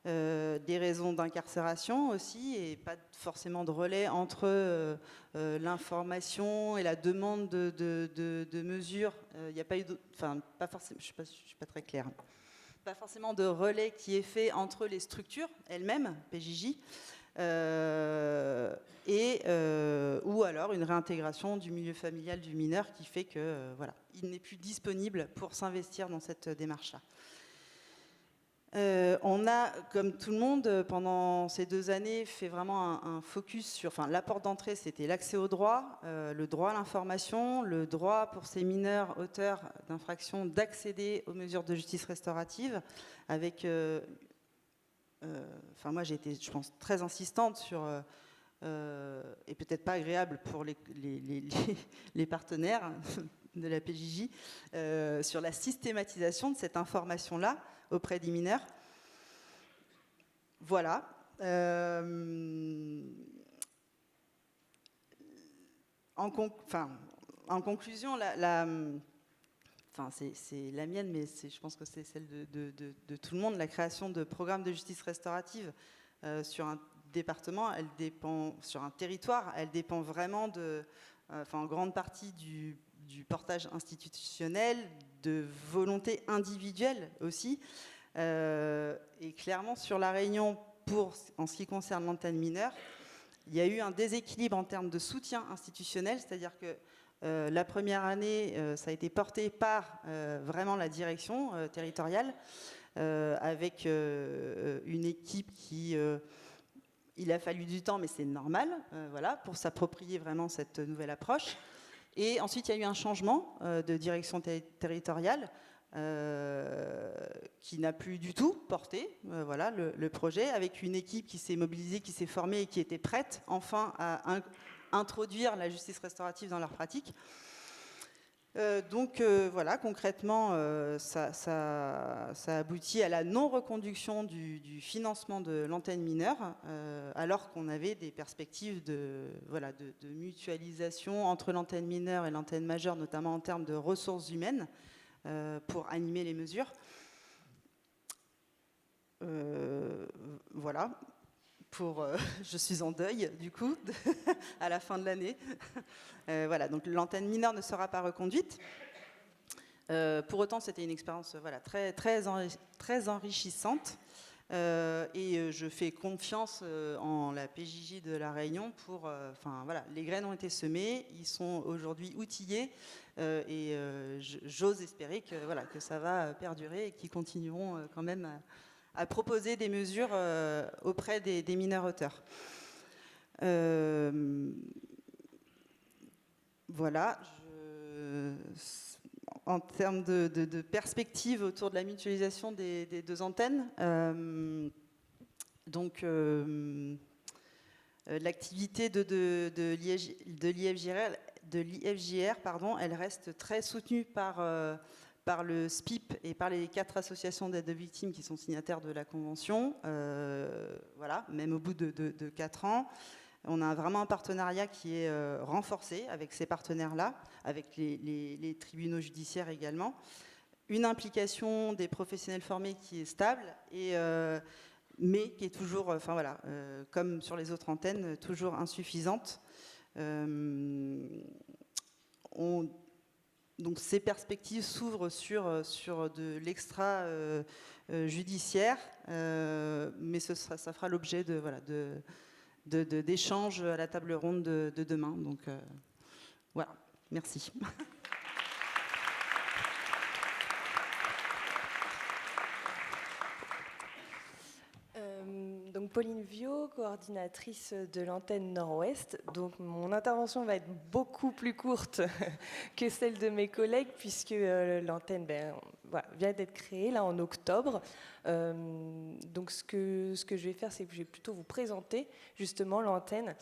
Des raisons d'incarcération aussi, et pas forcément de relais entre l'information et la demande de mesures. Il n'y a pas eu, pas forcément, je suis pas très claire. Pas forcément de relais qui est fait entre les structures elles-mêmes, PJJ, ou alors une réintégration du milieu familial du mineur qui fait que il n'est plus disponible pour s'investir dans cette démarche-là. On a, comme tout le monde, pendant ces 2 années, fait vraiment un focus sur... la porte d'entrée, c'était l'accès au droit, le droit à l'information, le droit pour ces mineurs auteurs d'infractions d'accéder aux mesures de justice restaurative, avec... moi, j'ai été, je pense, très insistante sur... et peut-être pas agréable pour les partenaires de la PJJ, sur la systématisation de cette information-là auprès des mineurs. Voilà. en conclusion, c'est la mienne, mais je pense que c'est celle de tout le monde, la création de programmes de justice restaurative sur un département, sur un territoire, elle dépend vraiment en grande partie du portage institutionnel, de volonté individuelle aussi. Et clairement, sur La Réunion, en ce qui concerne l'antenne mineure, il y a eu un déséquilibre en termes de soutien institutionnel, c'est-à-dire que la première année, ça a été porté par vraiment la direction territoriale, avec une équipe qui... il a fallu du temps, mais c'est normal, voilà, pour s'approprier vraiment cette nouvelle approche. Et ensuite, il y a eu un changement de direction territoriale qui n'a plus du tout porté voilà, le projet, avec une équipe qui s'est mobilisée, qui s'est formée et qui était prête enfin à introduire la justice restaurative dans leur pratique. Donc voilà, concrètement, ça aboutit à la non-reconduction du financement de l'antenne mineure, alors qu'on avait des perspectives de mutualisation entre l'antenne mineure et l'antenne majeure, notamment en termes de ressources humaines, pour animer les mesures. Voilà. Je suis en deuil, du coup, à la fin de l'année. Voilà, donc l'antenne mineure ne sera pas reconduite. Pour autant, c'était une expérience très enrichissante. Et je fais confiance en la PJJ de La Réunion pour... les graines ont été semées, ils sont aujourd'hui outillés. Et j'ose espérer que ça va perdurer et qu'ils continueront quand même à proposer des mesures auprès des mineurs auteurs. Voilà. En termes de perspectives autour de la mutualisation des deux antennes, l'activité de l'IFJR, elle reste très soutenue par le SPIP et par les 4 associations d'aide aux victimes qui sont signataires de la Convention, voilà, même au bout de 4 ans. On a vraiment un partenariat qui est renforcé avec ces partenaires-là, avec les tribunaux judiciaires également. Une implication des professionnels formés qui est stable, mais qui est toujours, comme sur les autres antennes, toujours insuffisante. Donc ces perspectives s'ouvrent sur de l'extra-judiciaire, mais ça fera l'objet d'échanges à la table ronde de demain. Donc voilà, merci. Donc Pauline Viau, coordinatrice de l'antenne Nord-Ouest. Donc mon intervention va être beaucoup plus courte que celle de mes collègues puisque l'antenne vient d'être créée là en octobre. Donc ce que je vais faire, c'est que je vais plutôt vous présenter justement l'antenne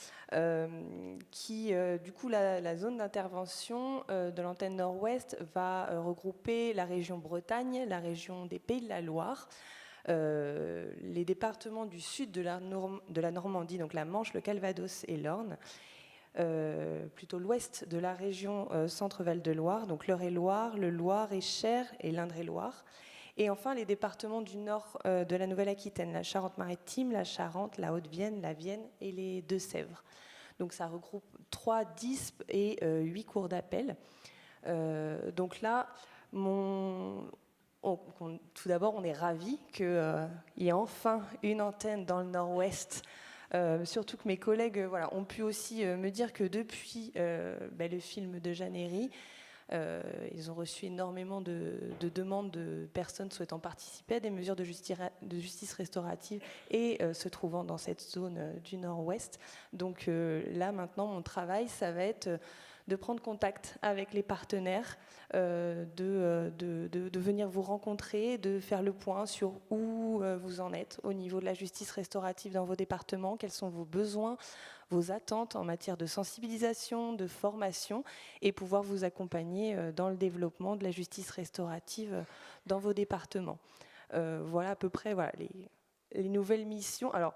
qui, du coup, la zone d'intervention de l'antenne Nord-Ouest va regrouper la région Bretagne, la région des Pays de la Loire, les départements du sud de la Normandie, donc la Manche, le Calvados et l'Orne, plutôt l'ouest de la région Centre-Val de Loire, donc l'Eure-et-Loire, le Loir-et-Cher et l'Indre-et-Loire. Et enfin, les départements du nord de la Nouvelle-Aquitaine, la Charente-Maritime, la Charente, la Haute-Vienne, la Vienne et les Deux-Sèvres. Donc ça regroupe 3 DISP et 8 cours d'appel. Donc là, tout d'abord, on est ravis qu'il y ait enfin une antenne dans le Nord-Ouest. Surtout que mes collègues ont pu aussi me dire que depuis le film de Jeannery, ils ont reçu énormément de demandes de personnes souhaitant participer à des mesures de justice restaurative et se trouvant dans cette zone du Nord-Ouest. Donc là, maintenant, mon travail, ça va être de prendre contact avec les partenaires, de venir vous rencontrer, de faire le point sur où vous en êtes au niveau de la justice restaurative dans vos départements, quels sont vos besoins, vos attentes en matière de sensibilisation, de formation, et pouvoir vous accompagner dans le développement de la justice restaurative dans vos départements. Voilà à peu près les nouvelles missions. Alors,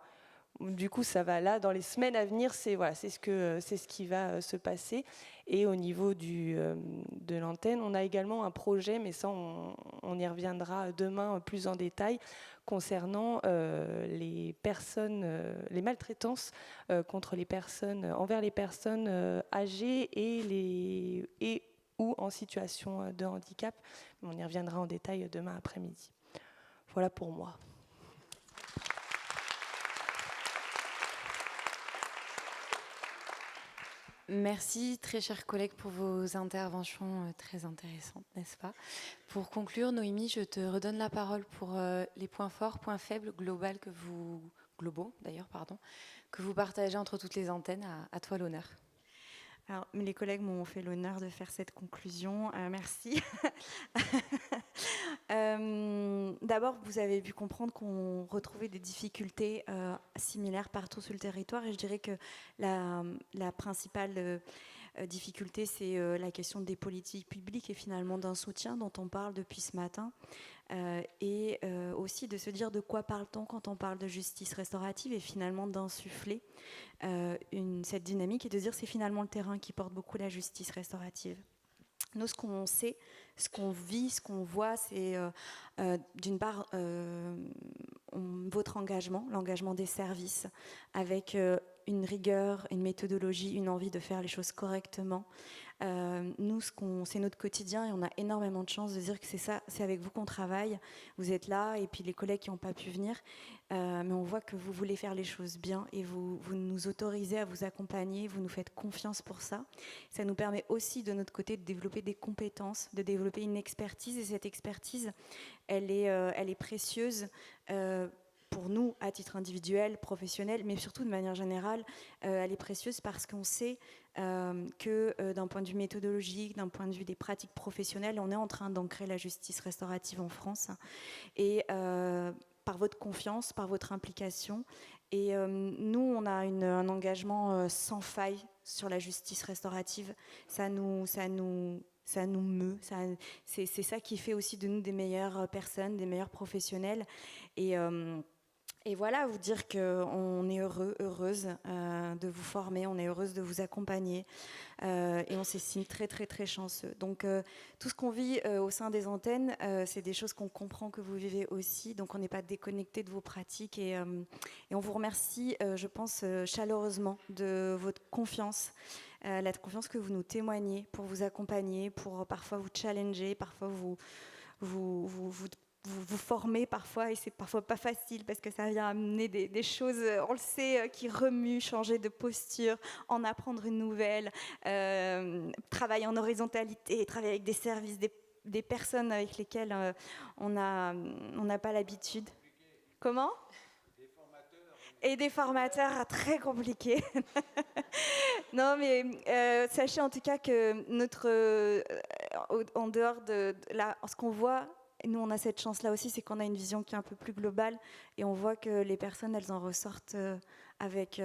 Du coup, ça va là, dans les semaines à venir, c'est ce qui va se passer. Et au niveau de l'antenne, on a également un projet, mais ça, on y reviendra demain plus en détail, concernant les maltraitances envers les personnes âgées et ou en situation de handicap. On y reviendra en détail demain après-midi. Voilà pour moi. Merci, très chers collègues, pour vos interventions très intéressantes, n'est-ce pas? Pour conclure, Noémie, je te redonne la parole pour les points forts, points faibles globaux d'ailleurs, que vous partagez entre toutes les antennes. À toi l'honneur. Alors, les collègues m'ont fait l'honneur de faire cette conclusion. Merci. D'abord, vous avez pu comprendre qu'on retrouvait des difficultés similaires partout sur le territoire. Et je dirais que la principale difficulté, c'est la question des politiques publiques et finalement d'un soutien dont on parle depuis ce matin. Et aussi de se dire de quoi parle-t-on quand on parle de justice restaurative et finalement d'insuffler cette dynamique et de dire c'est finalement le terrain qui porte beaucoup la justice restaurative. Nous, ce qu'on sait, ce qu'on vit, ce qu'on voit, c'est d'une part votre engagement, l'engagement des services, avec une rigueur, une méthodologie, une envie de faire les choses correctement. Nous, c'est notre quotidien et on a énormément de chance de dire que c'est ça, c'est avec vous qu'on travaille. Vous êtes là et puis les collègues qui n'ont pas pu venir, mais on voit que vous voulez faire les choses bien et vous nous autorisez à vous accompagner, vous nous faites confiance pour ça. Ça nous permet aussi de notre côté de développer des compétences, de développer une expertise et cette expertise, elle est précieuse. Pour nous, à titre individuel, professionnel, mais surtout de manière générale, elle est précieuse parce qu'on sait que d'un point de vue méthodologique, d'un point de vue des pratiques professionnelles, on est en train d'ancrer la justice restaurative en France. Et par votre confiance, par votre implication. Et nous, on a un engagement sans faille sur la justice restaurative. Ça nous meut. C'est ça qui fait aussi de nous des meilleures personnes, des meilleurs professionnels. Et voilà, vous dire qu'on est heureuse de vous former, on est heureuse de vous accompagner et on s'estime très, très, très chanceux. Donc, tout ce qu'on vit au sein des antennes, c'est des choses qu'on comprend que vous vivez aussi. Donc, on n'est pas déconnecté de vos pratiques et on vous remercie, je pense, chaleureusement de votre confiance. La confiance que vous nous témoignez pour vous accompagner, pour parfois vous challenger, parfois vous formez parfois, et c'est parfois pas facile parce que ça vient amener des choses, on le sait, qui remuent, changer de posture, en apprendre une nouvelle, travailler en horizontalité, travailler avec des services, des personnes avec lesquelles on n'a pas l'habitude. Comment ? Et des formateurs très compliqués. Non, mais sachez en tout cas que en dehors de là, ce qu'on voit, nous on a cette chance-là aussi, c'est qu'on a une vision qui est un peu plus globale et on voit que les personnes, elles en ressortent avec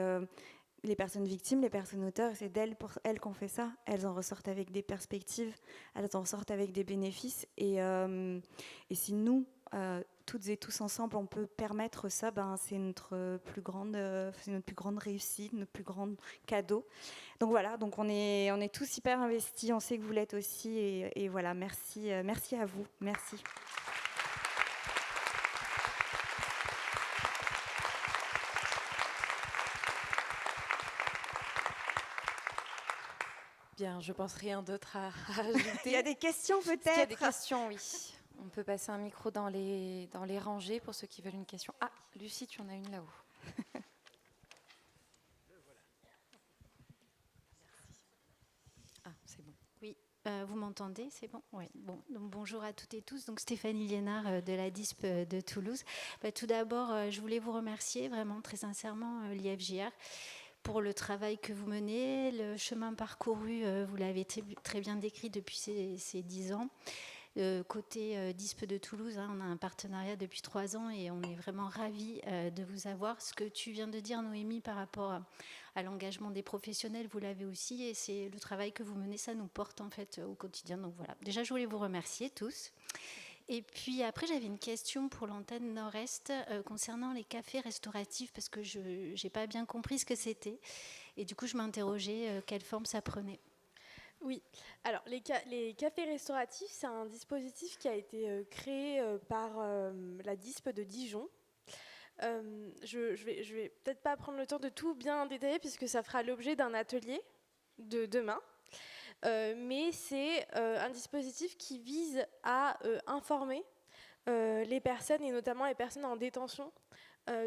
les personnes victimes, les personnes auteurs, c'est pour elles qu'on fait ça. Elles en ressortent avec des perspectives, elles en ressortent avec des bénéfices. Et si nous, toutes et tous ensemble, on peut permettre ça, c'est notre plus grande réussite, notre plus grand cadeau. Donc voilà, donc on est tous hyper investis, on sait que vous l'êtes aussi. Et voilà, merci à vous. Merci. Bien, je pense rien d'autre à ajouter. Il y a des questions peut-être ? Il y a des questions, oui. On peut passer un micro dans les rangées pour ceux qui veulent une question. Ah, Lucie, tu en as une là-haut. Ah, c'est bon. Oui, vous m'entendez, c'est bon ? Oui. Bon, donc bonjour à toutes et tous. Donc Stéphanie Liénard de la DISP de Toulouse. Tout d'abord, je voulais vous remercier vraiment très sincèrement, l'IFJR, pour le travail que vous menez, le chemin parcouru, vous l'avez très bien décrit depuis ces 10 ans. Côté DISP de Toulouse, on a un partenariat depuis 3 ans et on est vraiment ravis de vous avoir. Ce que tu viens de dire, Noémie, par rapport à l'engagement des professionnels, vous l'avez aussi, et c'est le travail que vous menez, ça nous porte en fait au quotidien. Donc voilà, déjà je voulais vous remercier tous. Et puis après, j'avais une question pour l'antenne Nord-Est concernant les cafés restauratifs, parce que je n'ai pas bien compris ce que c'était. Et du coup, je m'interrogeais quelle forme ça prenait. Oui, alors les cafés restauratifs, c'est un dispositif qui a été créé par la DISP de Dijon. Je vais peut-être pas prendre le temps de tout bien détailler puisque ça fera l'objet d'un atelier de demain. Mais c'est un dispositif qui vise à informer les personnes, et notamment les personnes en détention,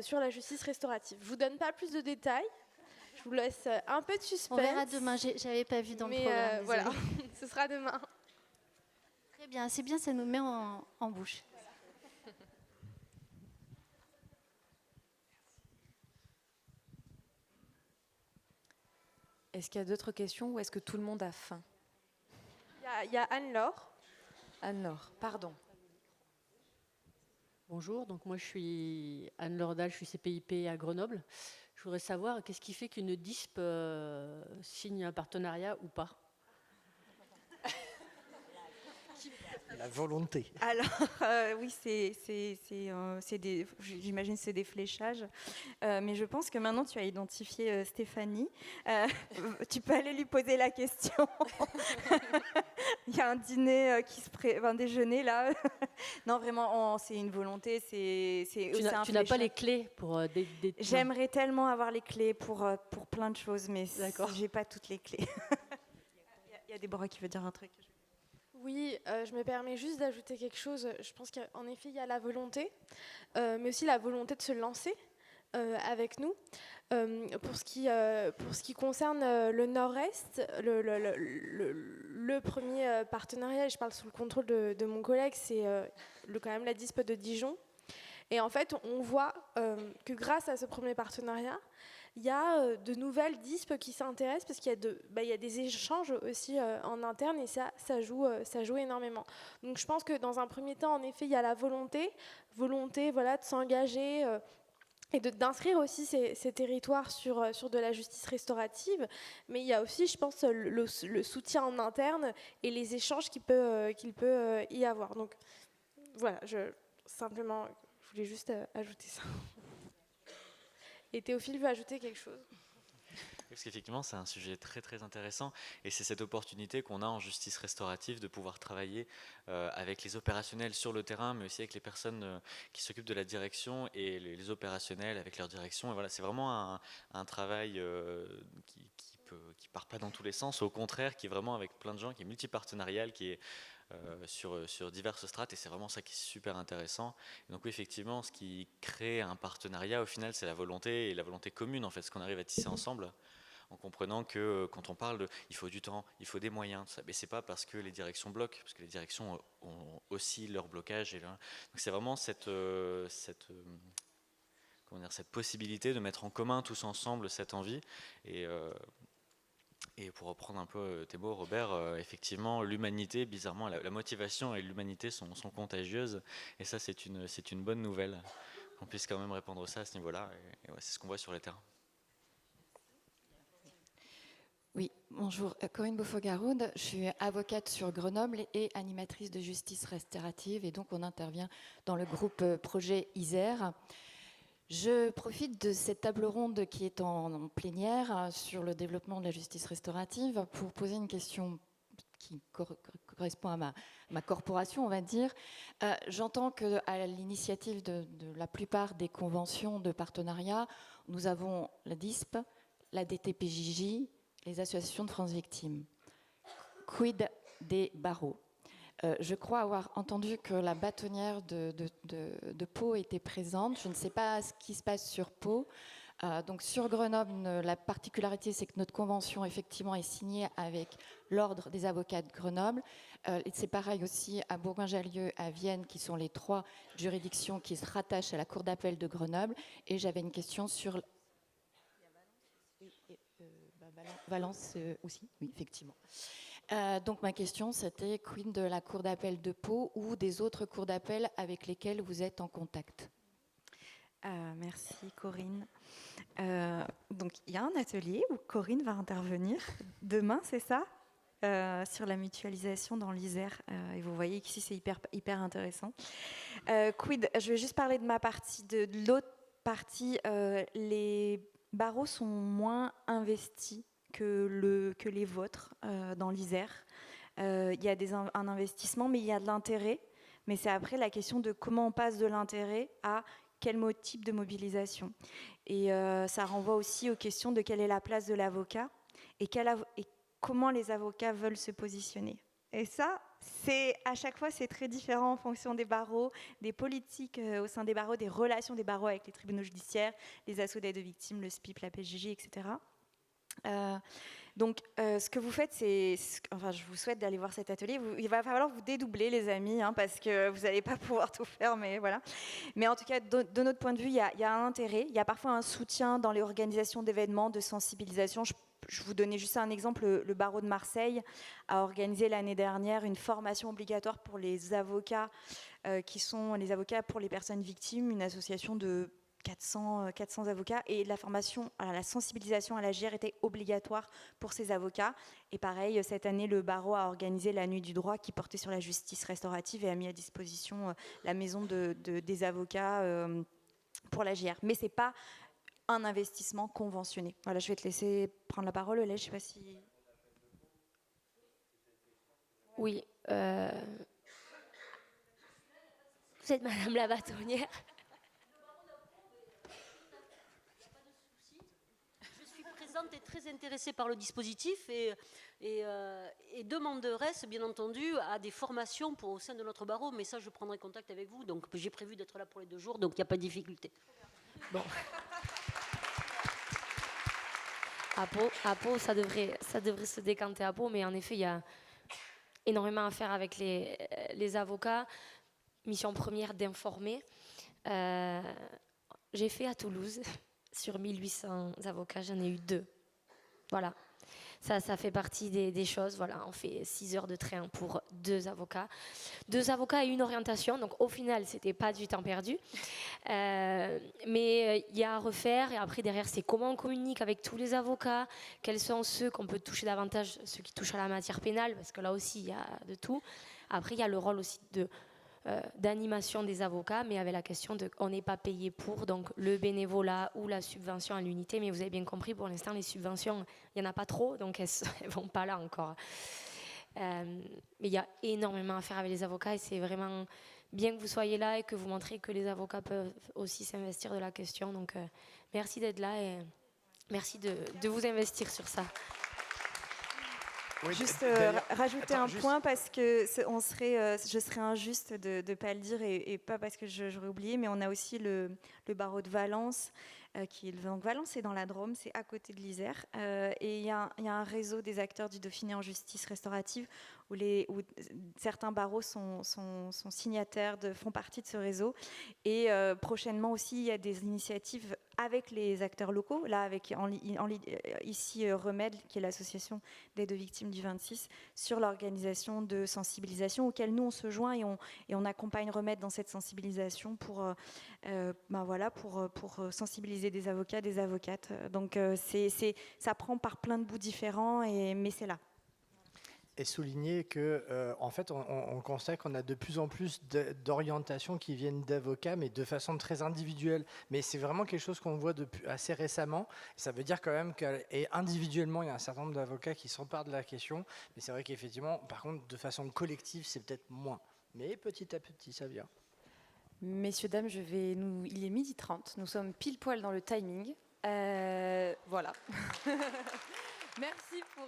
sur la justice restaurative. Je ne vous donne pas plus de détails. Je vous laisse un peu de suspense. On verra demain, j'avais pas vu dans le programme. Voilà, ce sera demain. Très bien, c'est bien, ça nous met en bouche. Est-ce qu'il y a d'autres questions ou est-ce que tout le monde a faim? Il y a Anne-Laure. Anne-Laure, pardon. Bonjour, donc moi je suis Anne-Laure Dahl, je suis CPIP à Grenoble. Je voudrais savoir qu'est-ce qui fait qu'une DISP signe un partenariat ou pas? La volonté. Alors, oui, j'imagine que c'est des fléchages. Mais je pense que maintenant, tu as identifié Stéphanie. Tu peux aller lui poser la question. Il y a un dîner un déjeuner, là. Non, vraiment, c'est une volonté. Tu n'as pas les clés pour... J'aimerais tellement avoir les clés pour plein de choses, mais je n'ai pas toutes les clés. Il y a Déborah qui veut dire un truc. Oui, je me permets juste d'ajouter quelque chose. Je pense qu'en effet, il y a la volonté, mais aussi la volonté de se lancer avec nous. Pour ce qui concerne le Nord-Est, le premier partenariat, et je parle sous le contrôle de mon collègue, c'est quand même la DISP de Dijon. Et en fait, on voit que grâce à ce premier partenariat, il y a de nouvelles DISP qui s'intéressent parce qu'il y a des échanges aussi en interne et ça joue énormément. Donc je pense que dans un premier temps, en effet, il y a la volonté voilà, de s'engager et d'inscrire aussi ces territoires sur de la justice restaurative. Mais il y a aussi, je pense, le soutien en interne et les échanges qu'il peut y avoir. Donc voilà, simplement, je voulais juste ajouter ça. Et Théophile veut ajouter quelque chose. Parce qu'effectivement, c'est un sujet très très intéressant et c'est cette opportunité qu'on a en justice restaurative de pouvoir travailler avec les opérationnels sur le terrain, mais aussi avec les personnes qui s'occupent de la direction et les opérationnels avec leur direction. Et voilà, c'est vraiment un travail qui part pas dans tous les sens, au contraire, qui est vraiment avec plein de gens, qui est multipartenarial, qui est sur diverses strates, et c'est vraiment ça qui est super intéressant. Et donc oui, effectivement, ce qui crée un partenariat au final, c'est la volonté, et la volonté commune en fait, ce qu'on arrive à tisser ensemble, en comprenant que quand on parle de il faut du temps, il faut des moyens, mais c'est pas parce que les directions bloquent, parce que les directions ont aussi leur blocage. Donc c'est vraiment cette possibilité de mettre en commun tous ensemble cette envie. Et pour reprendre un peu tes mots, Robert, effectivement, l'humanité, bizarrement, la motivation et l'humanité sont contagieuses. Et ça, c'est une bonne nouvelle, qu'on puisse quand même répondre ça à ce niveau-là. Et ouais, c'est ce qu'on voit sur les terrains. Oui, bonjour. Corinne Beaufort-Garoude, je suis avocate sur Grenoble et animatrice de justice restaurative. Et donc, on intervient dans le groupe projet Isère. Je profite de cette table ronde qui est en plénière sur le développement de la justice restaurative pour poser une question qui correspond à ma corporation, on va dire. J'entends qu'à l'initiative de la plupart des conventions de partenariat, nous avons la DISP, la DTPJJ, les associations de France Victimes. Quid des barreaux? Je crois avoir entendu que la bâtonnière de Pau était présente. Je ne sais pas ce qui se passe sur Pau. Donc sur Grenoble, la particularité, c'est que notre convention, effectivement, est signée avec l'Ordre des avocats de Grenoble. Et c'est pareil aussi à Bourgoin-Jallieu, à Vienne, qui sont les 3 juridictions qui se rattachent à la Cour d'appel de Grenoble. Et j'avais une question sur... Valence aussi, oui, effectivement. Donc ma question, c'était quid de la Cour d'appel de Pau ou des autres cours d'appel avec lesquelles vous êtes en contact? Merci Corinne. Donc il y a un atelier où Corinne va intervenir demain, c'est ça, sur la mutualisation dans l'Isère. Et vous voyez qu'ici, c'est hyper intéressant. Quid, je vais juste parler de ma partie. De l'autre partie, les barreaux sont moins investis que les vôtres dans l'Isère. Il y a un investissement, mais il y a de l'intérêt. Mais c'est après la question de comment on passe de l'intérêt à quel type de mobilisation. Et ça renvoie aussi aux questions de quelle est la place de l'avocat et comment les avocats veulent se positionner. Et ça, à chaque fois, c'est très différent en fonction des barreaux, des politiques au sein des barreaux, des relations des barreaux avec les tribunaux judiciaires, les assauts d'aide aux victimes, le SPIP, la PJJ, etc. Donc, ce que vous faites, je vous souhaite d'aller voir cet atelier. Il va falloir vous dédoubler, les amis, parce que vous n'allez pas pouvoir tout faire, mais voilà. Mais en tout cas, de notre point de vue, il y a un intérêt. Il y a parfois un soutien dans les organisations d'événements, de sensibilisation. Je vous donnais juste un exemple. Le barreau de Marseille a organisé l'année dernière une formation obligatoire pour les avocats, qui sont les avocats pour les personnes victimes, une association de 400 avocats, et la formation, la sensibilisation à la GIR était obligatoire pour ces avocats. Et pareil, cette année, le barreau a organisé la nuit du droit qui portait sur la justice restaurative et a mis à disposition la maison des avocats pour la GIR. Mais c'est pas un investissement conventionné. Voilà, je vais te laisser prendre la parole, Olé, je sais pas si... Oui. Vous êtes Madame la bâtonnière. Est très intéressée par le dispositif et demanderait, bien entendu, à des formations au sein de notre barreau, mais ça, je prendrai contact avec vous. Donc, j'ai prévu d'être là pour les 2 jours, donc il n'y a pas de difficulté. Bon. À Pau, ça devrait se décanter à Pau, mais en effet, il y a énormément à faire avec les avocats. Mission première d'informer. J'ai fait à Toulouse. Sur 1800 avocats, j'en ai eu 2. Voilà. Ça fait partie des choses. Voilà, on fait 6 heures de train pour 2 avocats. 2 avocats et une orientation. Donc, au final, c'était pas du temps perdu. Mais il y a à refaire. Et après, derrière, c'est comment on communique avec tous les avocats. Quels sont ceux qu'on peut toucher davantage, ceux qui touchent à la matière pénale, parce que là aussi, il y a de tout. Après, il y a le rôle aussi d'animation des avocats, mais avec la question on n'est pas payé pour, donc le bénévolat ou la subvention à l'unité, mais vous avez bien compris, pour l'instant les subventions, il n'y en a pas trop, donc elles ne vont pas là encore. Mais il y a énormément à faire avec les avocats et c'est vraiment bien que vous soyez là et que vous montrez que les avocats peuvent aussi s'investir de la question, donc merci d'être là et merci de vous investir sur ça. Oui, juste rajouter un point parce que je serais injuste de ne pas le dire et pas parce que j'aurais oublié, mais on a aussi le barreau de Valence. Donc Valence, c'est dans la Drôme, c'est à côté de l'Isère. Et il y a un réseau des acteurs du Dauphiné en justice restaurative où certains barreaux sont signataires, font partie de ce réseau. Et prochainement aussi, il y a des initiatives avec les acteurs locaux, là ici Remède, qui est l'association d'aide aux victimes du 26, sur l'organisation de sensibilisation auquel nous on se joint et on accompagne Remède dans cette sensibilisation pour sensibiliser des avocats, des avocates. Donc ça prend par plein de bouts différents, mais c'est là. Et souligner que, en fait, on constate qu'on a de plus en plus d'orientations qui viennent d'avocats, mais de façon très individuelle. Mais c'est vraiment quelque chose qu'on voit assez récemment. Ça veut dire quand même qu'individuellement, il y a un certain nombre d'avocats qui s'emparent de la question. Mais c'est vrai qu'effectivement, par contre, de façon collective, c'est peut-être moins. Mais petit à petit, ça vient. Messieurs, dames, il est 12h30. Nous sommes pile poil dans le timing. Voilà. Merci pour...